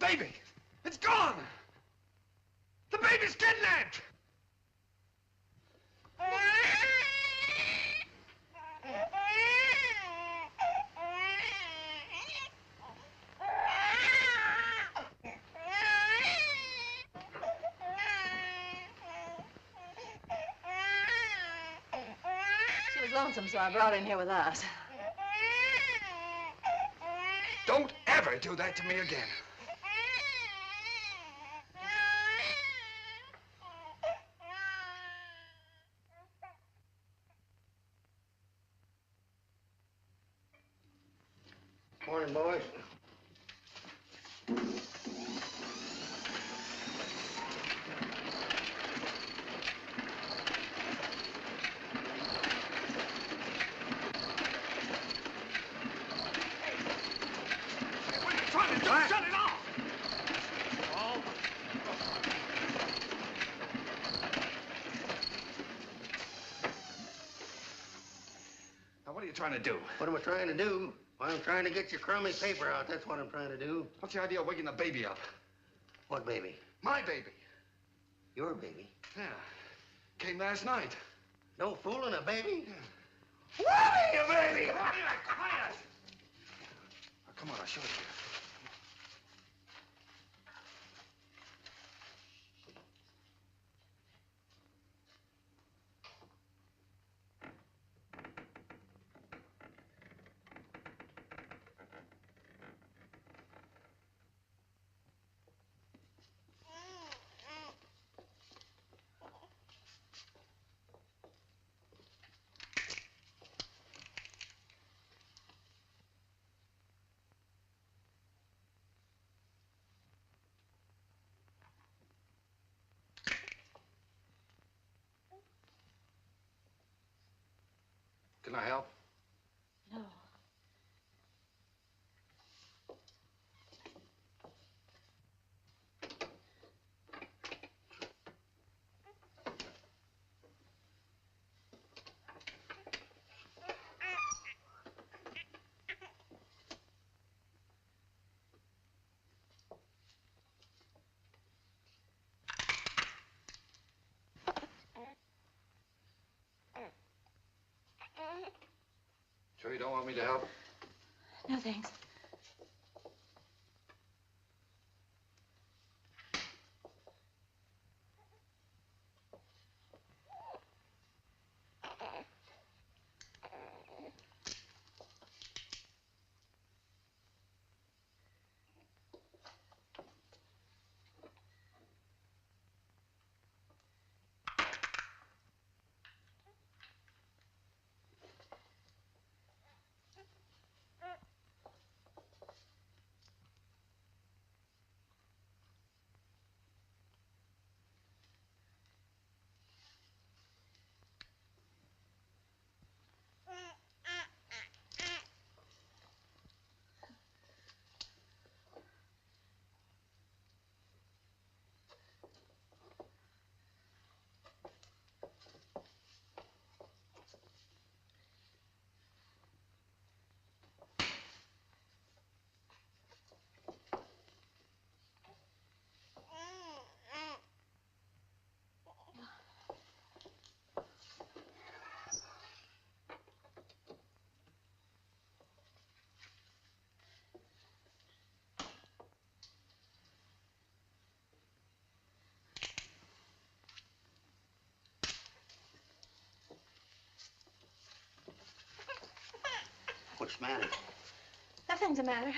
S3: baby! It's gone! The baby's kidnapped!
S4: She was lonesome, so I brought her in here with us.
S3: Don't ever do that to me again.
S2: Morning, boys.
S3: Shut it off! Now, what are you trying to do?
S2: What am I trying to do? Well, I'm trying to get your crummy paper out. That's what I'm trying to do.
S3: What's the idea of waking the baby up?
S2: What baby?
S3: My baby.
S2: Your baby?
S3: Yeah. Came last night.
S2: No fooling, a baby?
S3: What are you, baby? Quiet! Oh, come on, I'll show it to you. Can I help?
S4: No.
S3: Sure you don't want me to help?
S4: No, thanks.
S2: What's the matter?
S4: Nothing's the matter.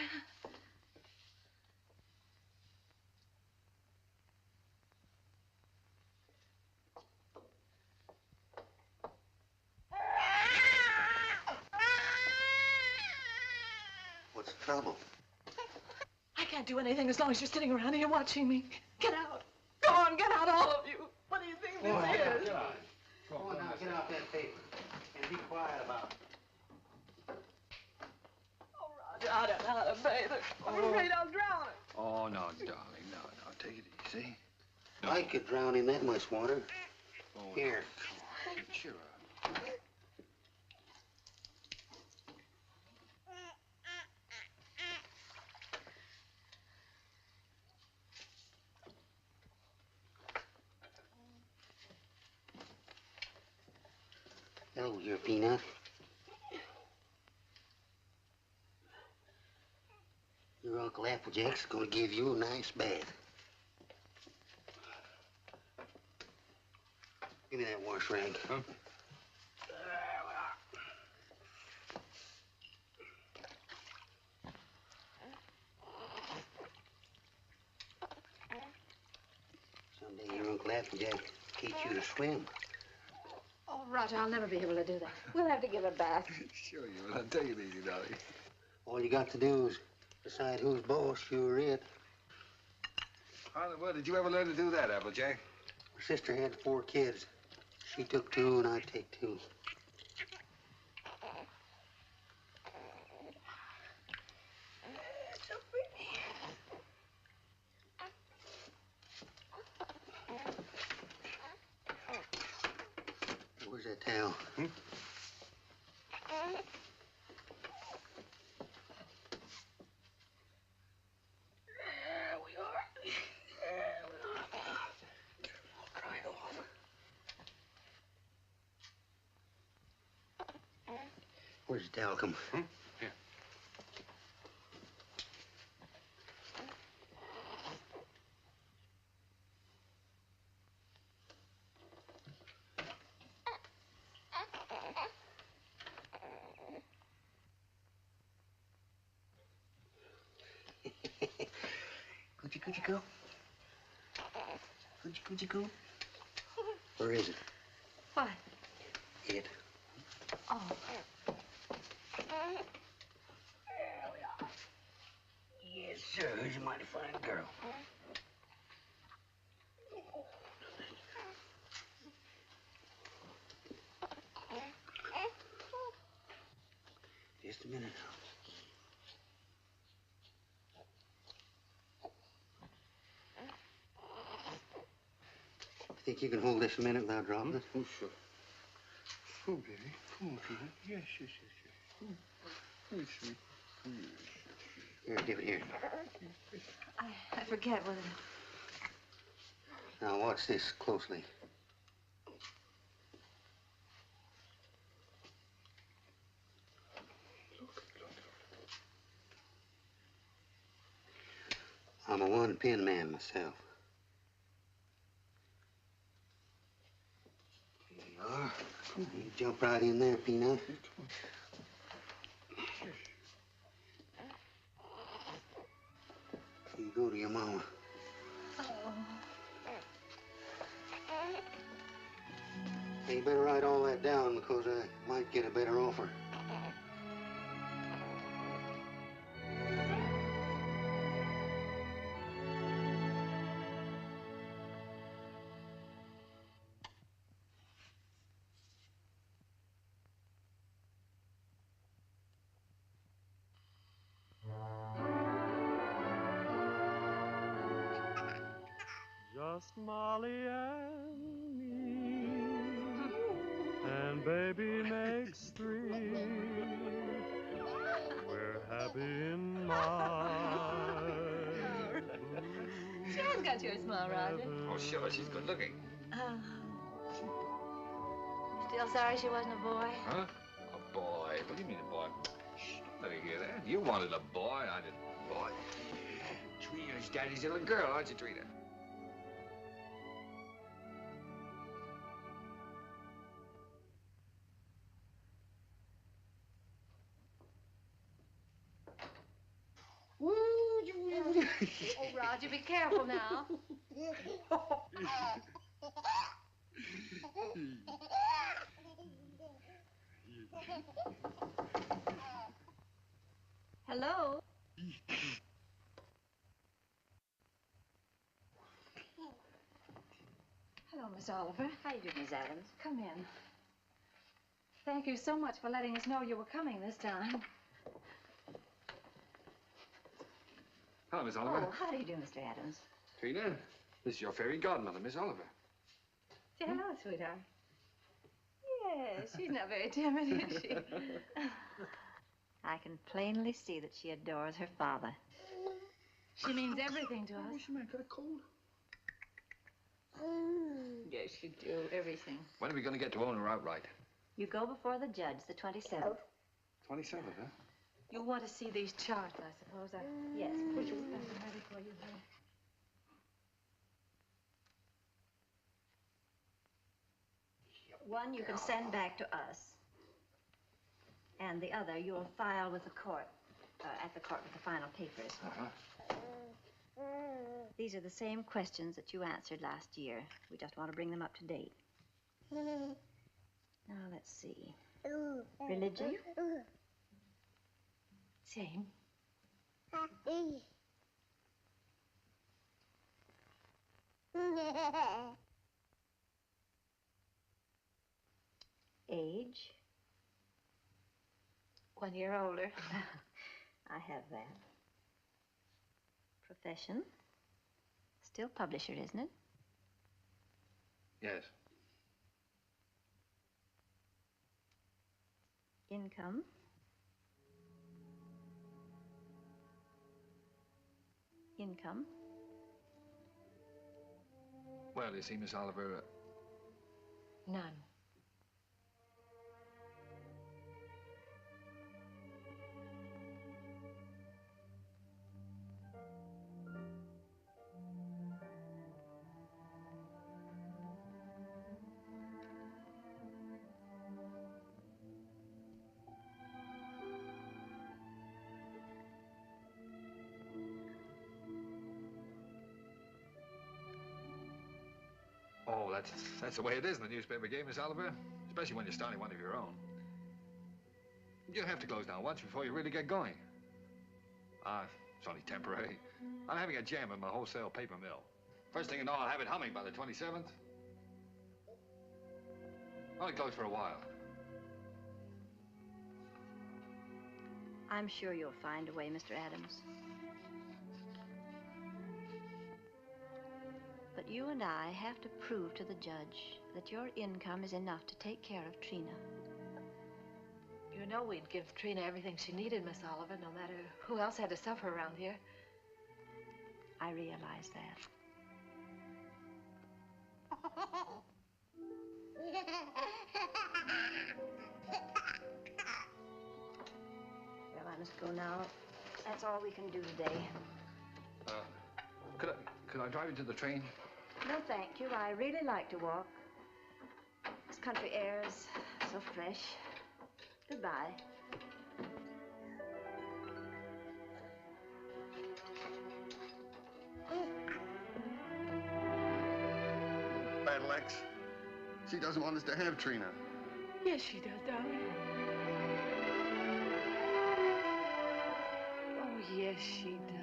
S2: What's the trouble?
S4: I can't do anything as long as you're sitting around here watching me. Get out. Go on, get out, all of you. What do you think this is?
S2: Go on now, get out that paper. And be quiet about it.
S4: Oh, Roger, I don't know how to bathe her. I'm afraid I'll drown her.
S3: Oh, no, darling, no. Take it easy.
S2: I could drown in that much water.
S3: Oh,
S2: Here.
S3: Come on, cheer up.
S2: Hello, your peanut. Your Uncle Applejack's gonna give you a nice bath. Give me that wash rag.
S3: Huh?
S2: Someday your Uncle Applejack teach you to swim.
S4: Oh, Roger, I'll never be able to do that. We'll have to give her a bath.
S3: Sure you will. I'll take it easy, darling.
S2: All you got to do is decide who's boss, you or it.
S3: How in the world did you ever learn to do that, Applejack?
S2: My sister had 4 kids. She took 2 and I take 2. So pretty. Where's that towel?
S3: Hmm?
S2: There we are. There we are. I'll dry it off. Where's the talcum?
S3: Hmm? Here.
S2: Coochie go? Coochie go? Where is it?
S4: What?
S2: It.
S4: Oh.
S2: There we are. Yes, sir. Who's a mighty fine girl. Just a minute now. Think you can hold this a minute without dropping it?
S3: Oh, sure. Oh, baby. Oh, baby. Yes, yes, yes, yes. Oh, sweet. Oh, yes, yes, yes.
S2: Here, give it here.
S4: I forget whether...
S2: Now, watch this closely. I'm a one-pin man myself. Here you are. You jump right in there, Peanut. You go to your mama. Hey, you better write all that down because I might get a better offer.
S5: Just Molly and me, and baby makes 3. We're happy in my
S4: She has got your smile, Roger.
S3: Oh, sure. She's good looking.
S4: Still sorry she wasn't a boy?
S3: Huh? A boy? What do you mean a boy? Shh, don't let her hear that. You wanted a boy. I didn't. Boy. Trina's daddy's little girl, aren't you, Trina?
S4: Oh, Roger, be careful now. Hello? Hello, Miss Oliver.
S13: How do you do, Miss Adams?
S4: Come in. Thank you so much for letting us know you were coming this time.
S3: Hello, Miss Oliver.
S13: Oh, how do you do, Mr. Adams?
S3: Trina, this is your fairy godmother, Miss Oliver.
S4: Say hello, sweetheart. Yes, she's not very timid, is she?
S13: I can plainly see that she adores her father.
S4: She means everything to us.
S3: She might got a cold.
S4: Yes, you do. Everything.
S3: When are we going to get to own her outright?
S13: You go before the judge the 27th.
S3: 27th, huh?
S4: You want to see these charts, I suppose.
S13: Yes.
S4: Put your stuff ready for you, honey.
S13: One you can send back to us. And the other you'll file with the court, at the court with the final papers. These are the same questions that you answered last year. We just want to bring them up to date. Now, let's see. Religion?
S4: Same.
S13: Age?
S4: 1 year older.
S13: I have that. Profession? Still publisher, isn't it?
S3: Yes.
S13: Income? Income?
S3: Well, you see, Miss Oliver,
S4: None.
S3: oh, that's the way it is in the newspaper game, Miss Oliver. Especially when you're starting one of your own. You have to close down once before you really get going. It's only temporary. I'm having a jam in my wholesale paper mill. First thing you know, I'll have it humming by the 27th. Only closed for a while.
S13: I'm sure you'll find a way, Mr. Adams. But you and I have to prove to the judge that your income is enough to take care of Trina.
S4: You know we'd give Trina everything she needed, Miss Oliver, no matter who else had to suffer around here.
S13: I realize that. Well, I must go now. That's all we can do today.
S3: Could I drive you to the train?
S13: No, thank you. I really like to walk. This country air is so fresh. Goodbye.
S14: Bad Lex. She doesn't want us to have Trina.
S4: Yes, she does, darling. Oh, yes, she does.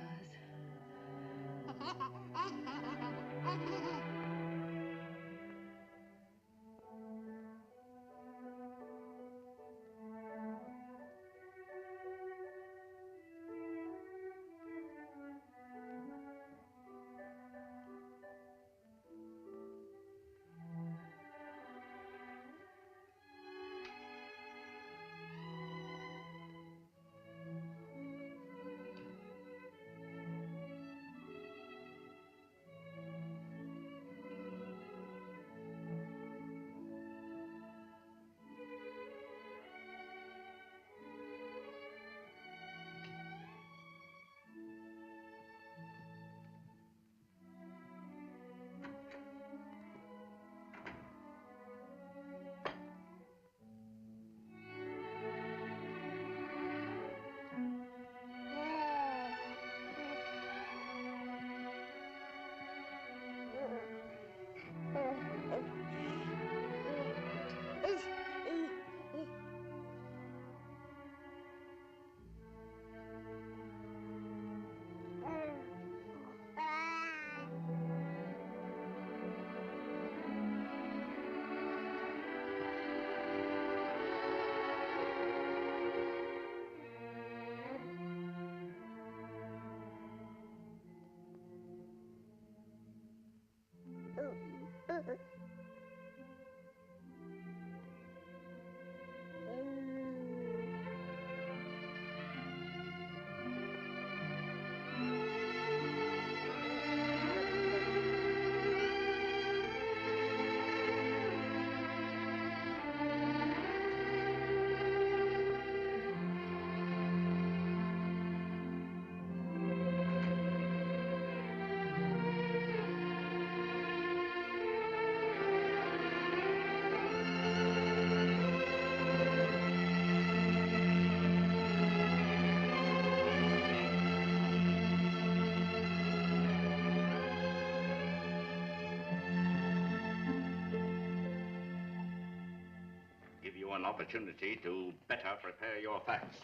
S15: an opportunity to better prepare your facts.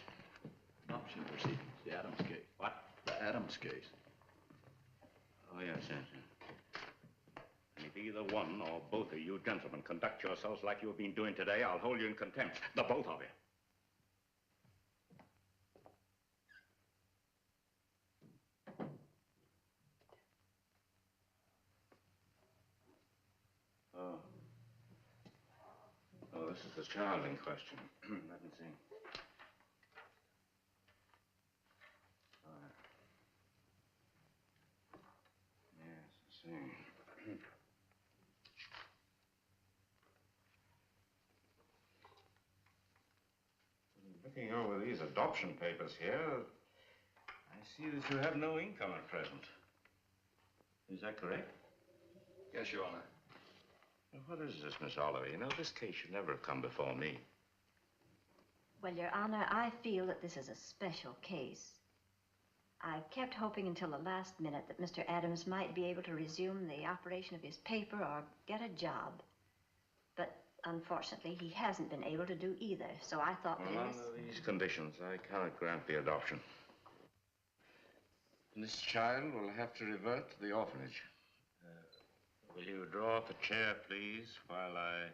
S16: Adoption proceedings, the Adams case.
S15: What?
S16: The Adams case.
S15: Oh, yes. And if either one or both of you gentlemen conduct yourselves like you've been doing today, I'll hold you in contempt. The both of you. Oh, this is the child in question. Let me see. Yes, I see. Looking over these adoption papers here, I see that you have no income at present. Is that correct?
S3: Yes, Your Honor.
S15: What is this, Miss Oliver? You know, this case should never have come before me.
S13: Well, Your Honor, I feel that this is a special case. I've kept hoping until the last minute that Mr. Adams might be able to resume the operation of his paper or get a job. But unfortunately, he hasn't been able to do either, so I thought that
S15: Under these conditions, I cannot grant the adoption. And this child will have to revert to the orphanage. Will you draw up a chair, please, while I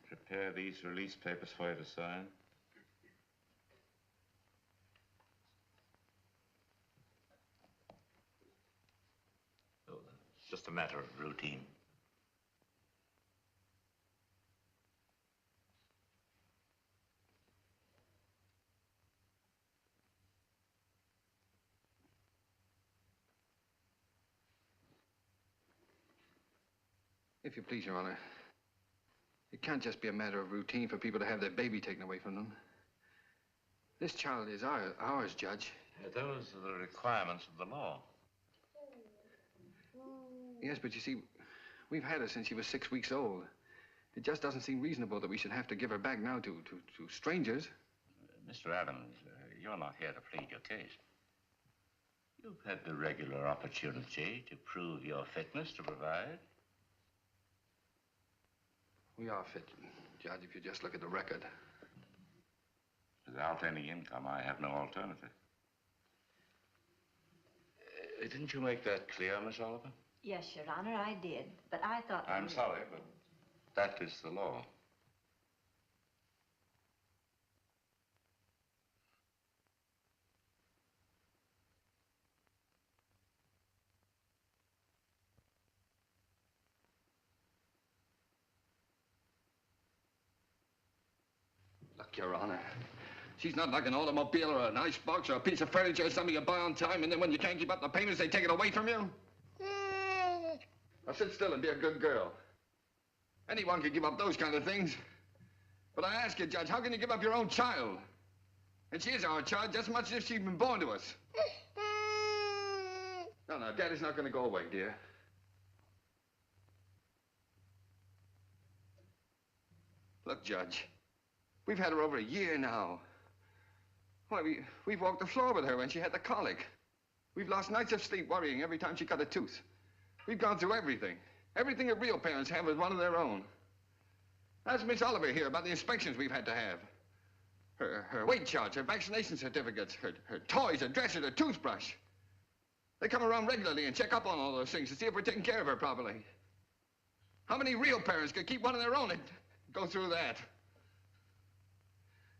S15: prepare these release papers for you to sign? Oh, it's just a matter of routine.
S3: If you please, Your Honor, it can't just be a matter of routine for people to have their baby taken away from them. This child is ours, Judge.
S15: Those are the requirements of the law.
S3: Yes, but you see, we've had her since she was 6 weeks old. It just doesn't seem reasonable that we should have to give her back now to strangers.
S15: Mr. Adams, you're not here to plead your case. You've had the regular opportunity to prove your fitness to provide.
S3: We are fit, Judge, if you just look at the record.
S15: Without any income, I have no alternative. Didn't you make that clear, Miss Oliver?
S13: Yes, Your Honor, I did. But I thought...
S15: I'm sorry, but that is the law.
S3: Look, Your Honor, she's not like an automobile or an icebox or a piece of furniture or something you buy on time, and then when you can't keep up the payments, they take it away from you. Now sit still and be a good girl. Anyone can give up those kind of things. But I ask you, Judge, how can you give up your own child? And she is our child just as much as if she'd been born to us. No, Daddy's not going to go away, dear. Look, Judge, we've had her over a year now. Why, we've walked the floor with her when she had the colic. We've lost nights of sleep worrying every time she cut a tooth. We've gone through everything. Everything that real parents have is one of their own. Ask Miss Oliver here about the inspections we've had to have. Her weight charts, her vaccination certificates, her toys, her dresser, her toothbrush. They come around regularly and check up on all those things to see if we're taking care of her properly. How many real parents could keep one of their own and go through that?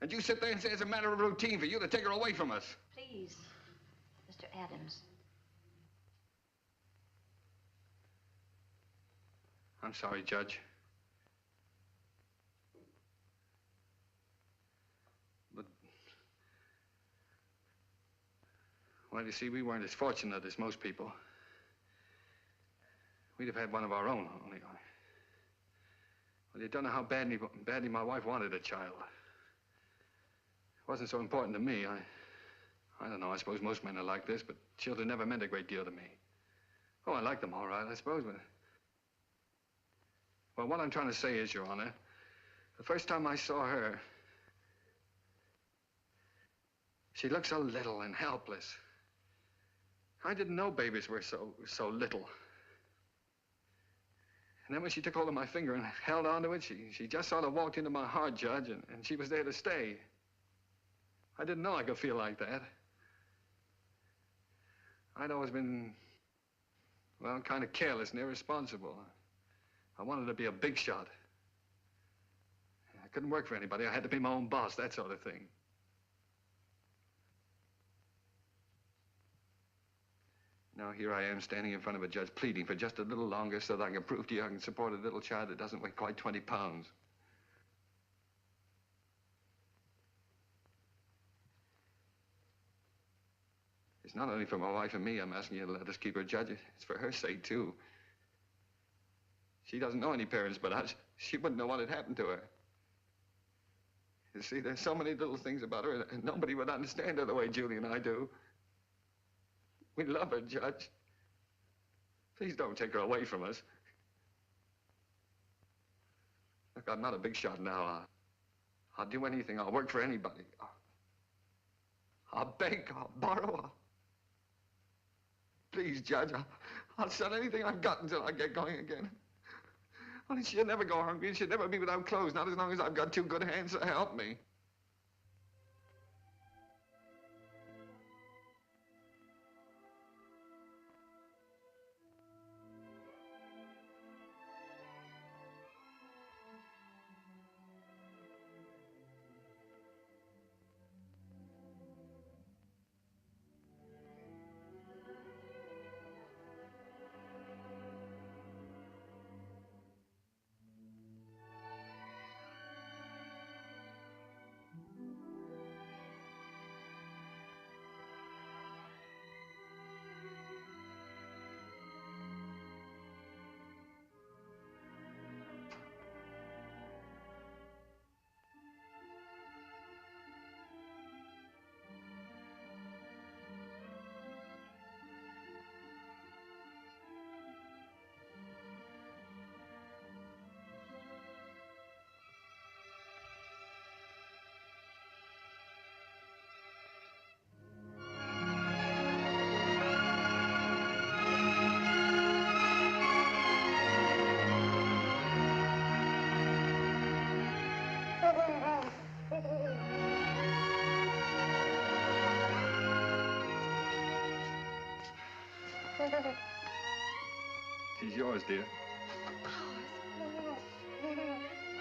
S3: And you sit there and say it's a matter of routine for you to take her away from us.
S13: Please, Mr. Adams.
S3: I'm sorry, Judge. But, well, you see, we weren't as fortunate as most people. We'd have had one of our own, only. Well, you don't know how badly my wife wanted a child. It wasn't so important to me. I don't know, I suppose most men are like this, but children never meant a great deal to me. Oh, I like them all right, I suppose, but... Well, what I'm trying to say is, Your Honor, the first time I saw her, she looked so little and helpless. I didn't know babies were so little. And then when she took hold of my finger and held onto it, she just sort of walked into my heart, Judge, and she was there to stay. I didn't know I could feel like that. I'd always been, well, kind of careless and irresponsible. I wanted to be a big shot. I couldn't work for anybody. I had to be my own boss, that sort of thing. Now here I am standing in front of a judge pleading for just a little longer so that I can prove to you I can support a little child that doesn't weigh quite 20 pounds. It's not only for my wife and me I'm asking you to let us keep her, Judge. It's for her sake, too. She doesn't know any parents but us. She wouldn't know what had happened to her. You see, there's so many little things about her, and nobody would understand her the way Julie and I do. We love her, Judge. Please don't take her away from us. Look, I'm not a big shot now. I'll do anything. I'll work for anybody. I'll beg. I'll borrow. Please, Judge, I'll sell anything I've got until I get going again. Only she'll never go hungry, and she'll never be without clothes, not as long as I've got two good hands to help me. She's yours, dear.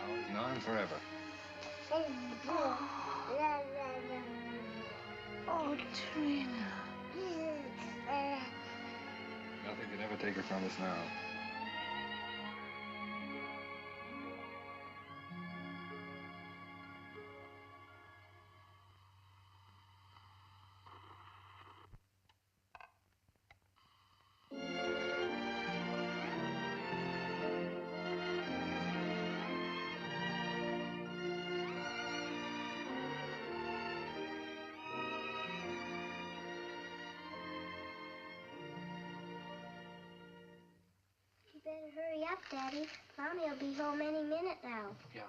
S3: Ours now and forever.
S4: Oh, Trina.
S3: Nothing can ever take her from us now.
S11: Hurry up, Daddy. Mommy will be home any minute now.
S3: Yeah.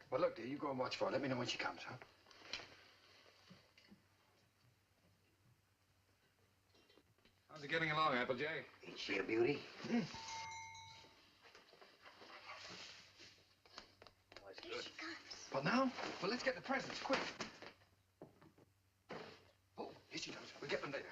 S3: Well, look, dear, you go and watch for her. Let me know when she comes, huh? How's it getting along, Applejack?
S2: Ain't she a beauty?
S11: Here she comes.
S3: Well, now? Well, let's get the presents, quick. Oh, here she comes. We'll get them later.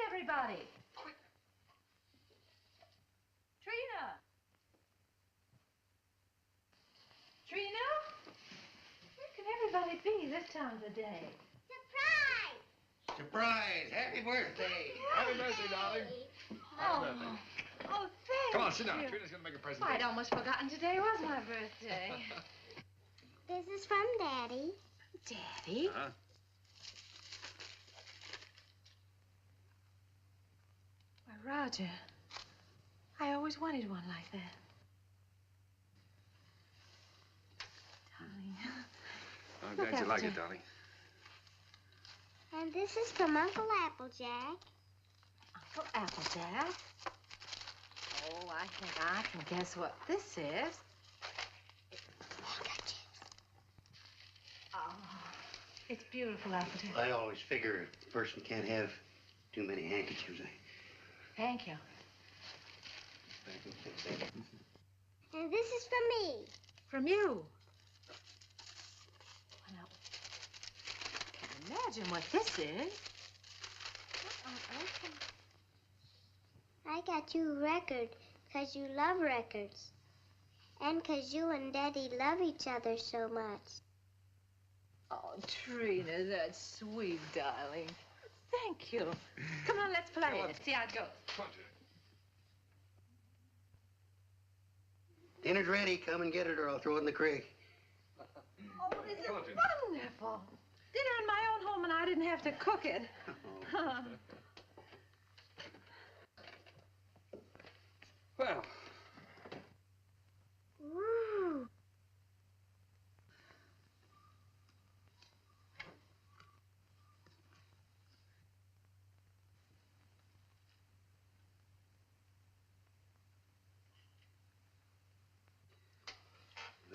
S4: Everybody. Trina. Trina? Where can everybody be this time of the day?
S11: Surprise!
S2: Surprise! Happy birthday!
S3: Happy birthday, darling. Happy birthday.
S4: Oh, thank
S3: Come on, sit down.
S4: you.
S3: Trina's going to make a present.
S4: I'd almost forgotten today was my birthday.
S11: This is from Daddy.
S4: Daddy?
S3: Uh-huh.
S4: Roger, I always wanted one like that. Darling.
S3: I'm glad you like it, darling.
S11: And this is from Uncle Applejack.
S4: Uncle Applejack? Oh, I think I can guess what this is. Oh, it's beautiful, Applejack.
S2: I always figure a person can't have too many handkerchiefs.
S4: Thank you.
S11: And this is from me.
S4: From you? Well, I can't imagine what this is.
S11: I got you a record because you love records. And because you and Daddy love each other so much.
S4: Oh, Trina, that's sweet, darling. Thank you. Come on, let's play it. See how it goes.
S2: Dinner's ready. Come and get it or I'll throw it in the creek.
S4: Oh, this is wonderful. Dinner in my own home and I didn't have to cook it.
S3: Well.
S11: Woo.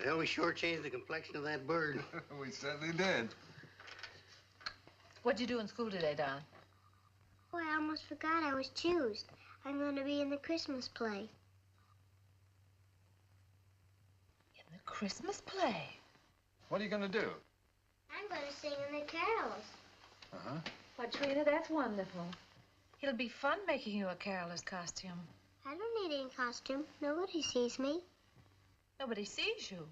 S2: Well, we sure changed the complexion of that bird.
S3: We certainly did.
S4: What'd you do in school today, Don?
S11: Oh, I almost forgot I was choosed. I'm going to be in the Christmas play.
S4: In the Christmas play?
S3: What are you going to do?
S11: I'm going to sing in the carols.
S3: Uh-huh.
S4: Why, Trina, that's wonderful. It'll be fun making you a caroler's costume.
S11: I don't need any costume. Nobody sees me.
S4: Nobody sees you.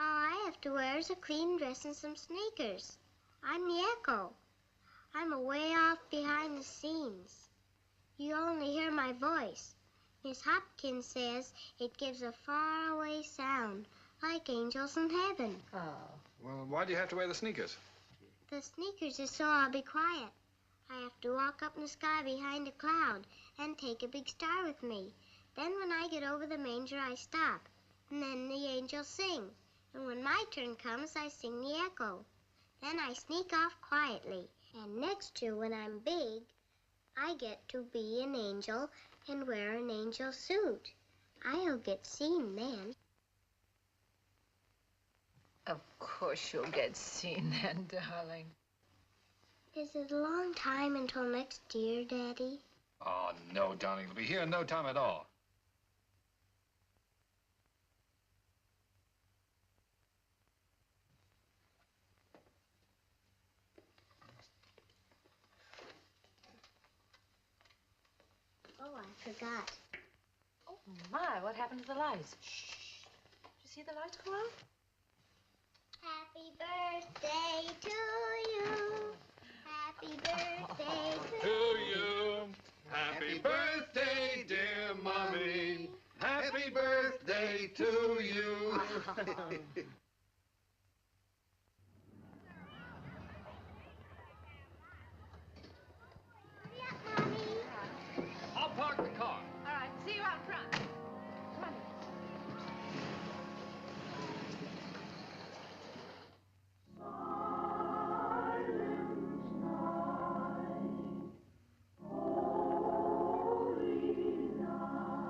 S11: All I have to wear is a clean dress and some sneakers. I'm the echo. I'm away off behind the scenes. You only hear my voice. Miss Hopkins says it gives a faraway sound, like angels in heaven.
S4: Oh.
S3: Well, why do you have to wear the sneakers?
S11: The sneakers is so I'll be quiet. I have to walk up in the sky behind a cloud and take a big star with me. Then when I get over the manger, I stop. And then the angels sing. And when my turn comes, I sing the echo. Then I sneak off quietly. And next year, when I'm big, I get to be an angel and wear an angel suit. I'll get seen then.
S4: Of course you'll get seen then, darling.
S11: Is it a long time until next year, Daddy?
S3: Oh, no, darling. It'll be here in no time at all.
S11: Oh, I forgot.
S4: Oh, my, what happened to the lights? Shh. Did you see the lights go out?
S11: Happy birthday to you. Happy birthday
S3: To you. Happy birthday, dear Mommy. Happy birthday to you. I'll park the car.
S4: All right, see you out front. Come on.
S17: Holy night,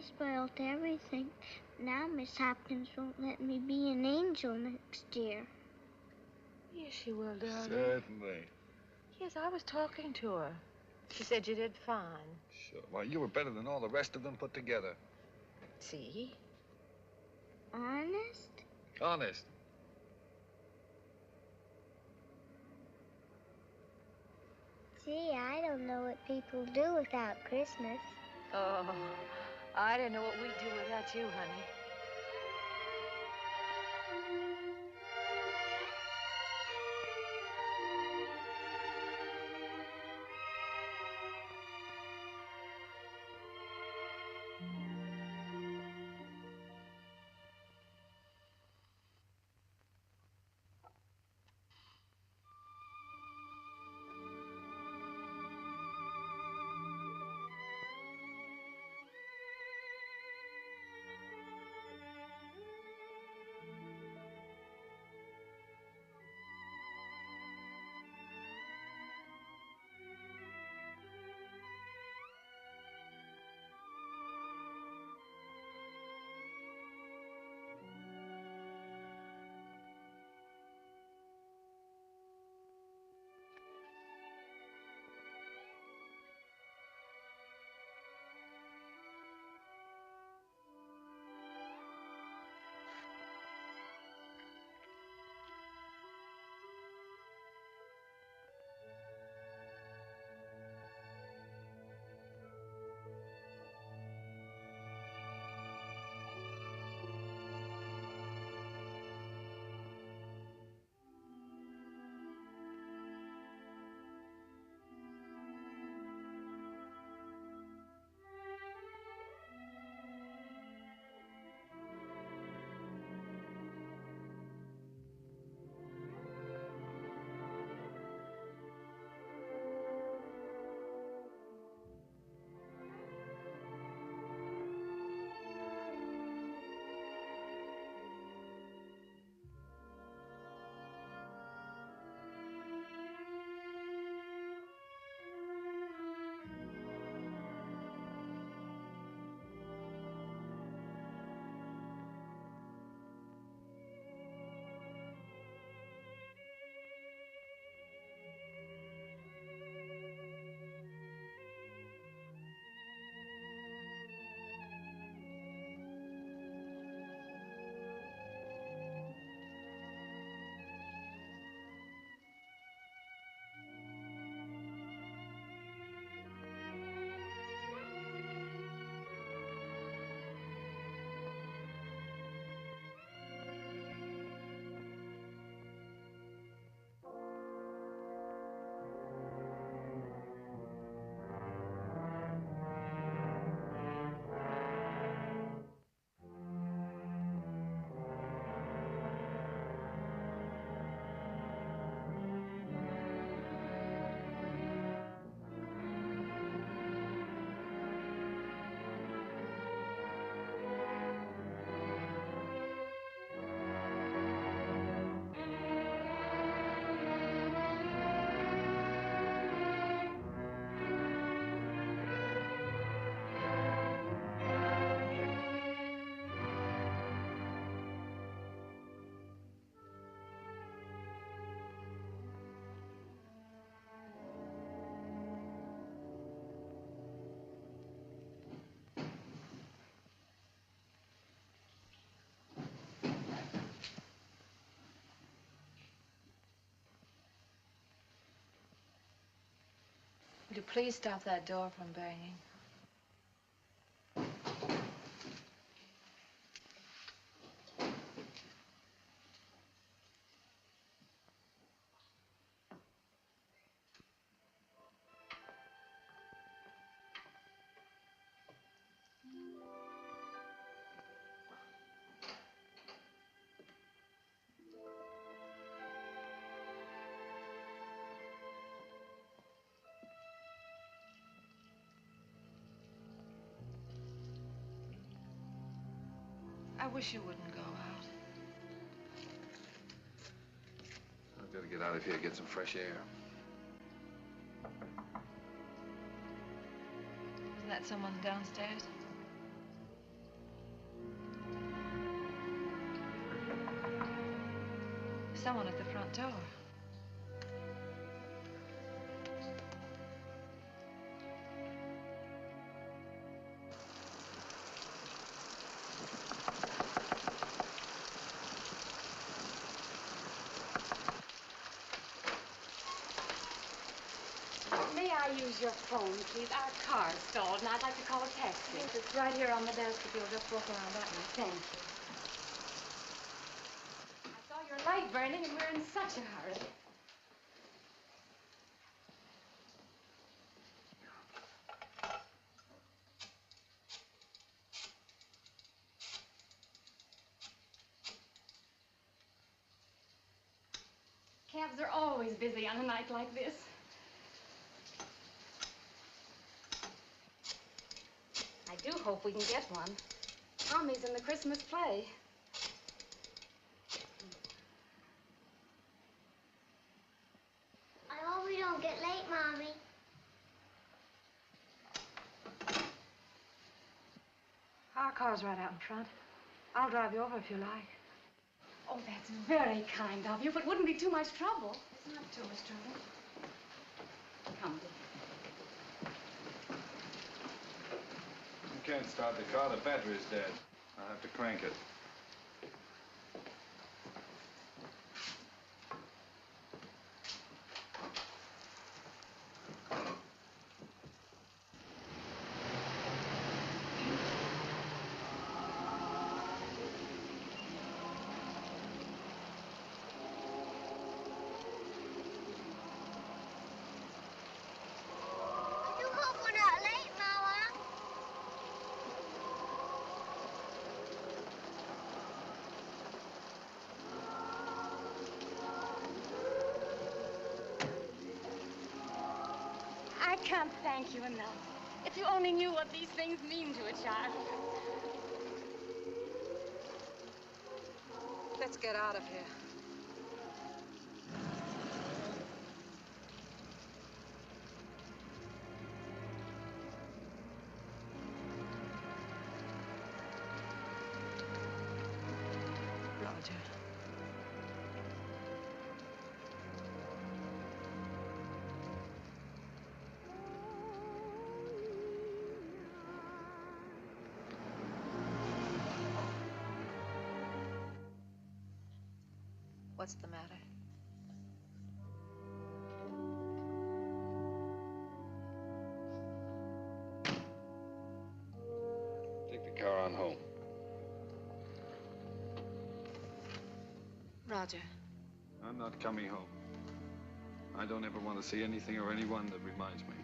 S11: spoiled everything. Now Miss Hopkins won't let me be an angel next year.
S4: Yes, she will, darling.
S3: Certainly.
S4: Yes, I was talking to her. She said you did fine.
S3: Sure. Why, you were better than all the rest of them put together.
S4: See?
S11: Honest?
S3: Honest.
S11: Gee, I don't know what people do without Christmas.
S4: Oh, I don't know what we'd do without you, honey. Would you please stop that door from banging? I wish you wouldn't go out.
S3: I've got to get out of here, get some fresh air.
S4: Isn't that someone downstairs? someone at the front door.
S17: May I use your phone, please? Our car's stalled, and I'd like to call a taxi.
S4: Yes, it's right here on the desk if you'll just walk around that way.
S17: Thank you. I saw your light burning, and we're in such a hurry. Cabs are always busy on a night like this. I do hope we can get one. Tommy's in the Christmas play.
S11: I hope we don't get late, Mommy.
S4: Our car's right out in front. I'll drive you over if you like.
S17: Oh, that's very kind of you, but wouldn't be too much trouble.
S4: It's not too much trouble.
S17: Come, dear.
S3: You can't start the car. The battery's dead. I'll have to crank it.
S11: I do hope we're not late, Mama.
S17: I can't thank you enough. If you only knew what these things mean to a child.
S4: Let's get out of here. Roger. What's the matter?
S3: Take the car on home.
S4: Roger.
S3: I'm not coming home. I don't ever want to see anything or anyone that reminds me.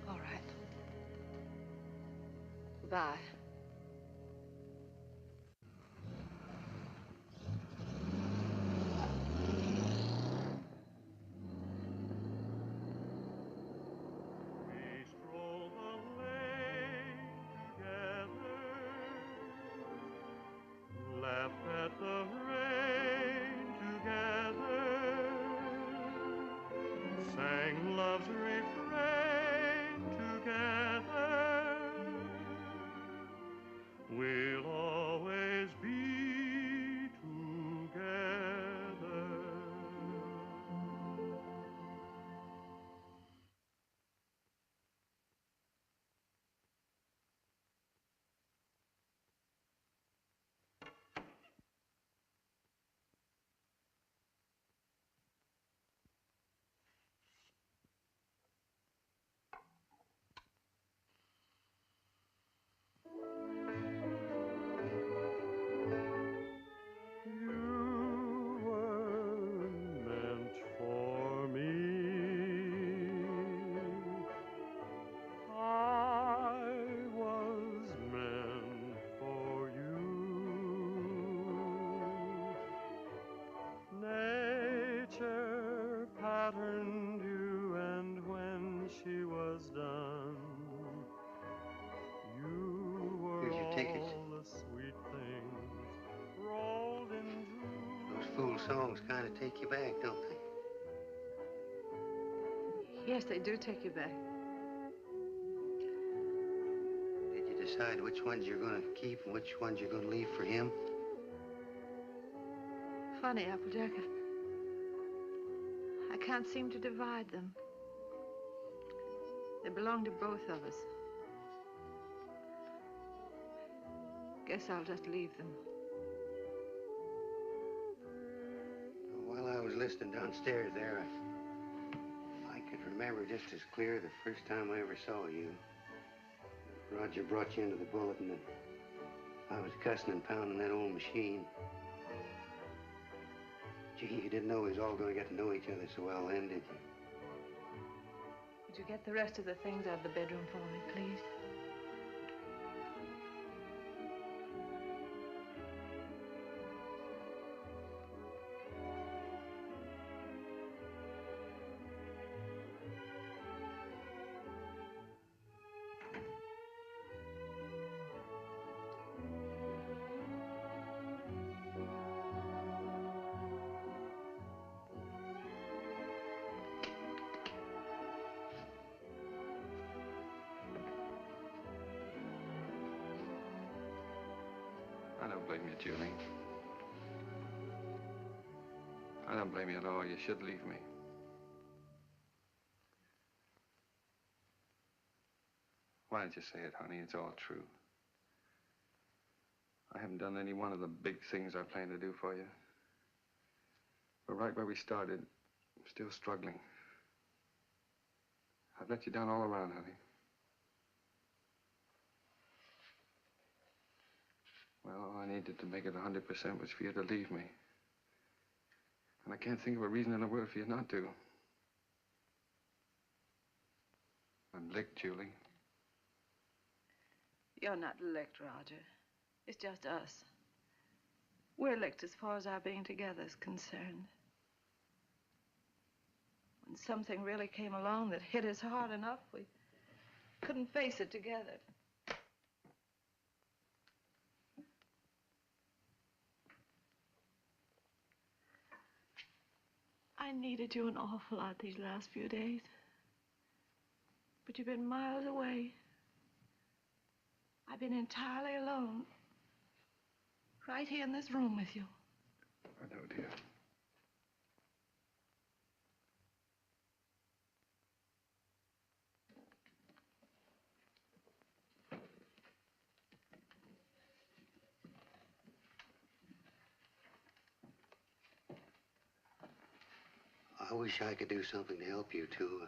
S4: All right. Goodbye.
S5: We stroll the lane together, laughed at the rain together, sang love's refrain together. We'll always be together. You were meant for me. I was meant for you. Nature patterned you, and when she was done, you were
S2: Here's your ticket.
S5: all the sweet things rolled into.
S2: Those fool songs kind of take you back, don't they?
S4: Yes, they do take you back.
S2: Did you decide which ones you're going to keep and which ones you're going to leave for him?
S4: funny, Applejack. I can't seem to divide them. They belong to both of us. Guess I'll just leave them.
S2: While I was listening downstairs there, I could remember just as clear the first time I ever saw you. Roger brought you into the bulletin and I was cussing and pounding that old machine. Gee, you didn't know we was all going to get to know each other so well then, did you?
S4: Would you get the rest of the things out of the bedroom for me, please?
S3: I don't blame you, Julie. I don't blame you at all. You should leave me. Why don't you say it, honey? It's all true. I haven't done any one of the big things I planned to do for you. But right where we started, I'm still struggling. I've let you down all around, honey. Well, all I needed to make it 100% was for you to leave me. And I can't think of a reason in the world for you not to. I'm licked, Julie.
S4: You're not licked, Roger. It's just us. We're licked as far as our being together is concerned. When something really came along that hit us hard enough, we couldn't face it together. I needed you an awful lot these last few days. But you've been miles away. I've been entirely alone. Right here in this room with you.
S3: I know, dear.
S2: I wish I could do something to help you, too.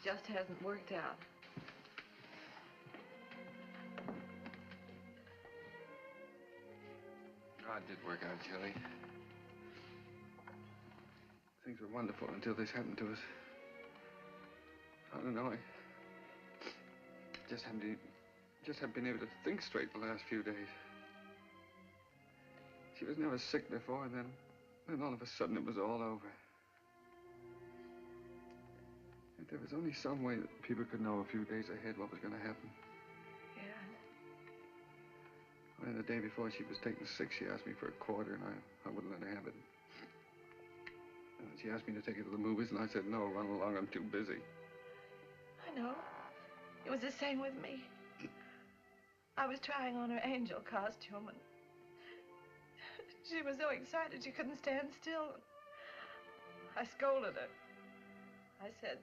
S4: Just hasn't worked out.
S3: Oh, it did work out, Julie. Things were wonderful until this happened to us. I don't know, I just haven't been able to think straight the last few days. She was never sick before, and then all of a sudden it was all over. If there was only some way that people could know a few days ahead what was going to happen.
S4: Yeah.
S3: Well, the day before she was taken sick, she asked me for a quarter, and I wouldn't let her have it. And she asked me to take her to the movies, and I said, no, run along, I'm too busy.
S4: I know. It was the same with me. I was trying on her angel costume, and she was so excited she couldn't stand still. I scolded her. I said,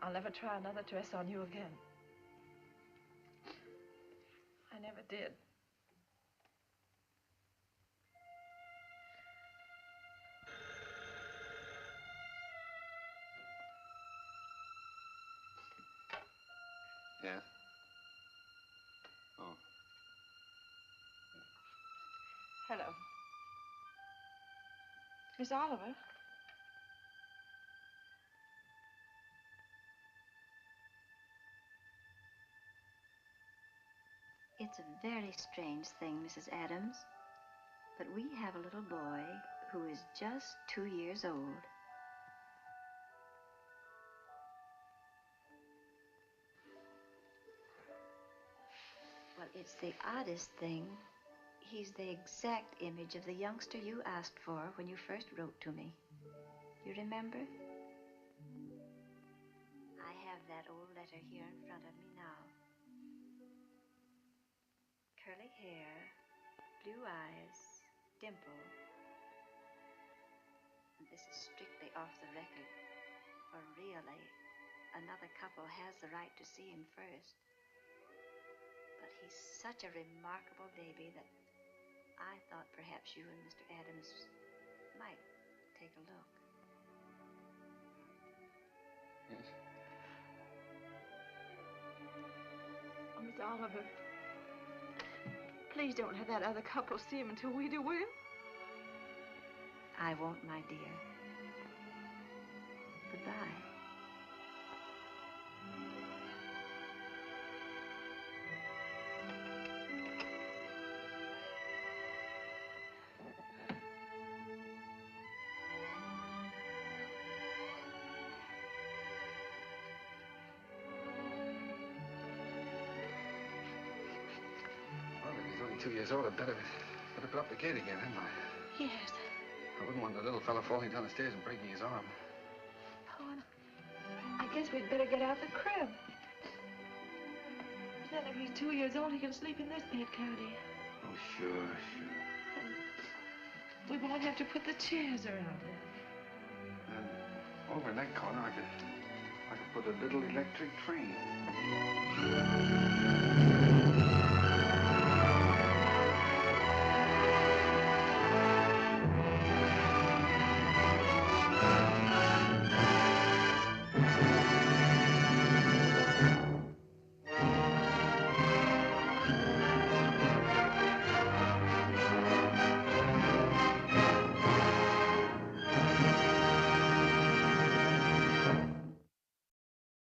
S4: I'll never try another dress on you again. I never did.
S3: Yeah? Oh.
S4: Hello. Miss Oliver?
S13: It's a very strange thing, Mrs. Adams, but we have a little boy who is just 2 years old. Well, it's the oddest thing. He's the exact image of the youngster you asked for when you first wrote to me. You remember? I have that old letter here in front of me now. Curly hair, blue eyes, dimple. This is strictly off the record, for really, another couple has the right to see him first. But he's such a remarkable baby that I thought perhaps you and Mr. Adams might take a look.
S3: Yes.
S10: Oh, Miss Oliver, please don't have that other couple see him until we do, will you?
S13: I won't, my dear. Goodbye.
S3: Well, if he's only 2 years old, I'd better put up the gate again, hadn't I?
S10: Yes.
S3: I wouldn't want the little fellow falling down the stairs and breaking his arm.
S10: Oh, and I guess we'd better get out the crib. Then if he's 2 years old, he can sleep in this bed, can't he?
S3: Oh, sure.
S10: We won't have to put the chairs around it.
S3: And over in that corner, I could put a little electric train.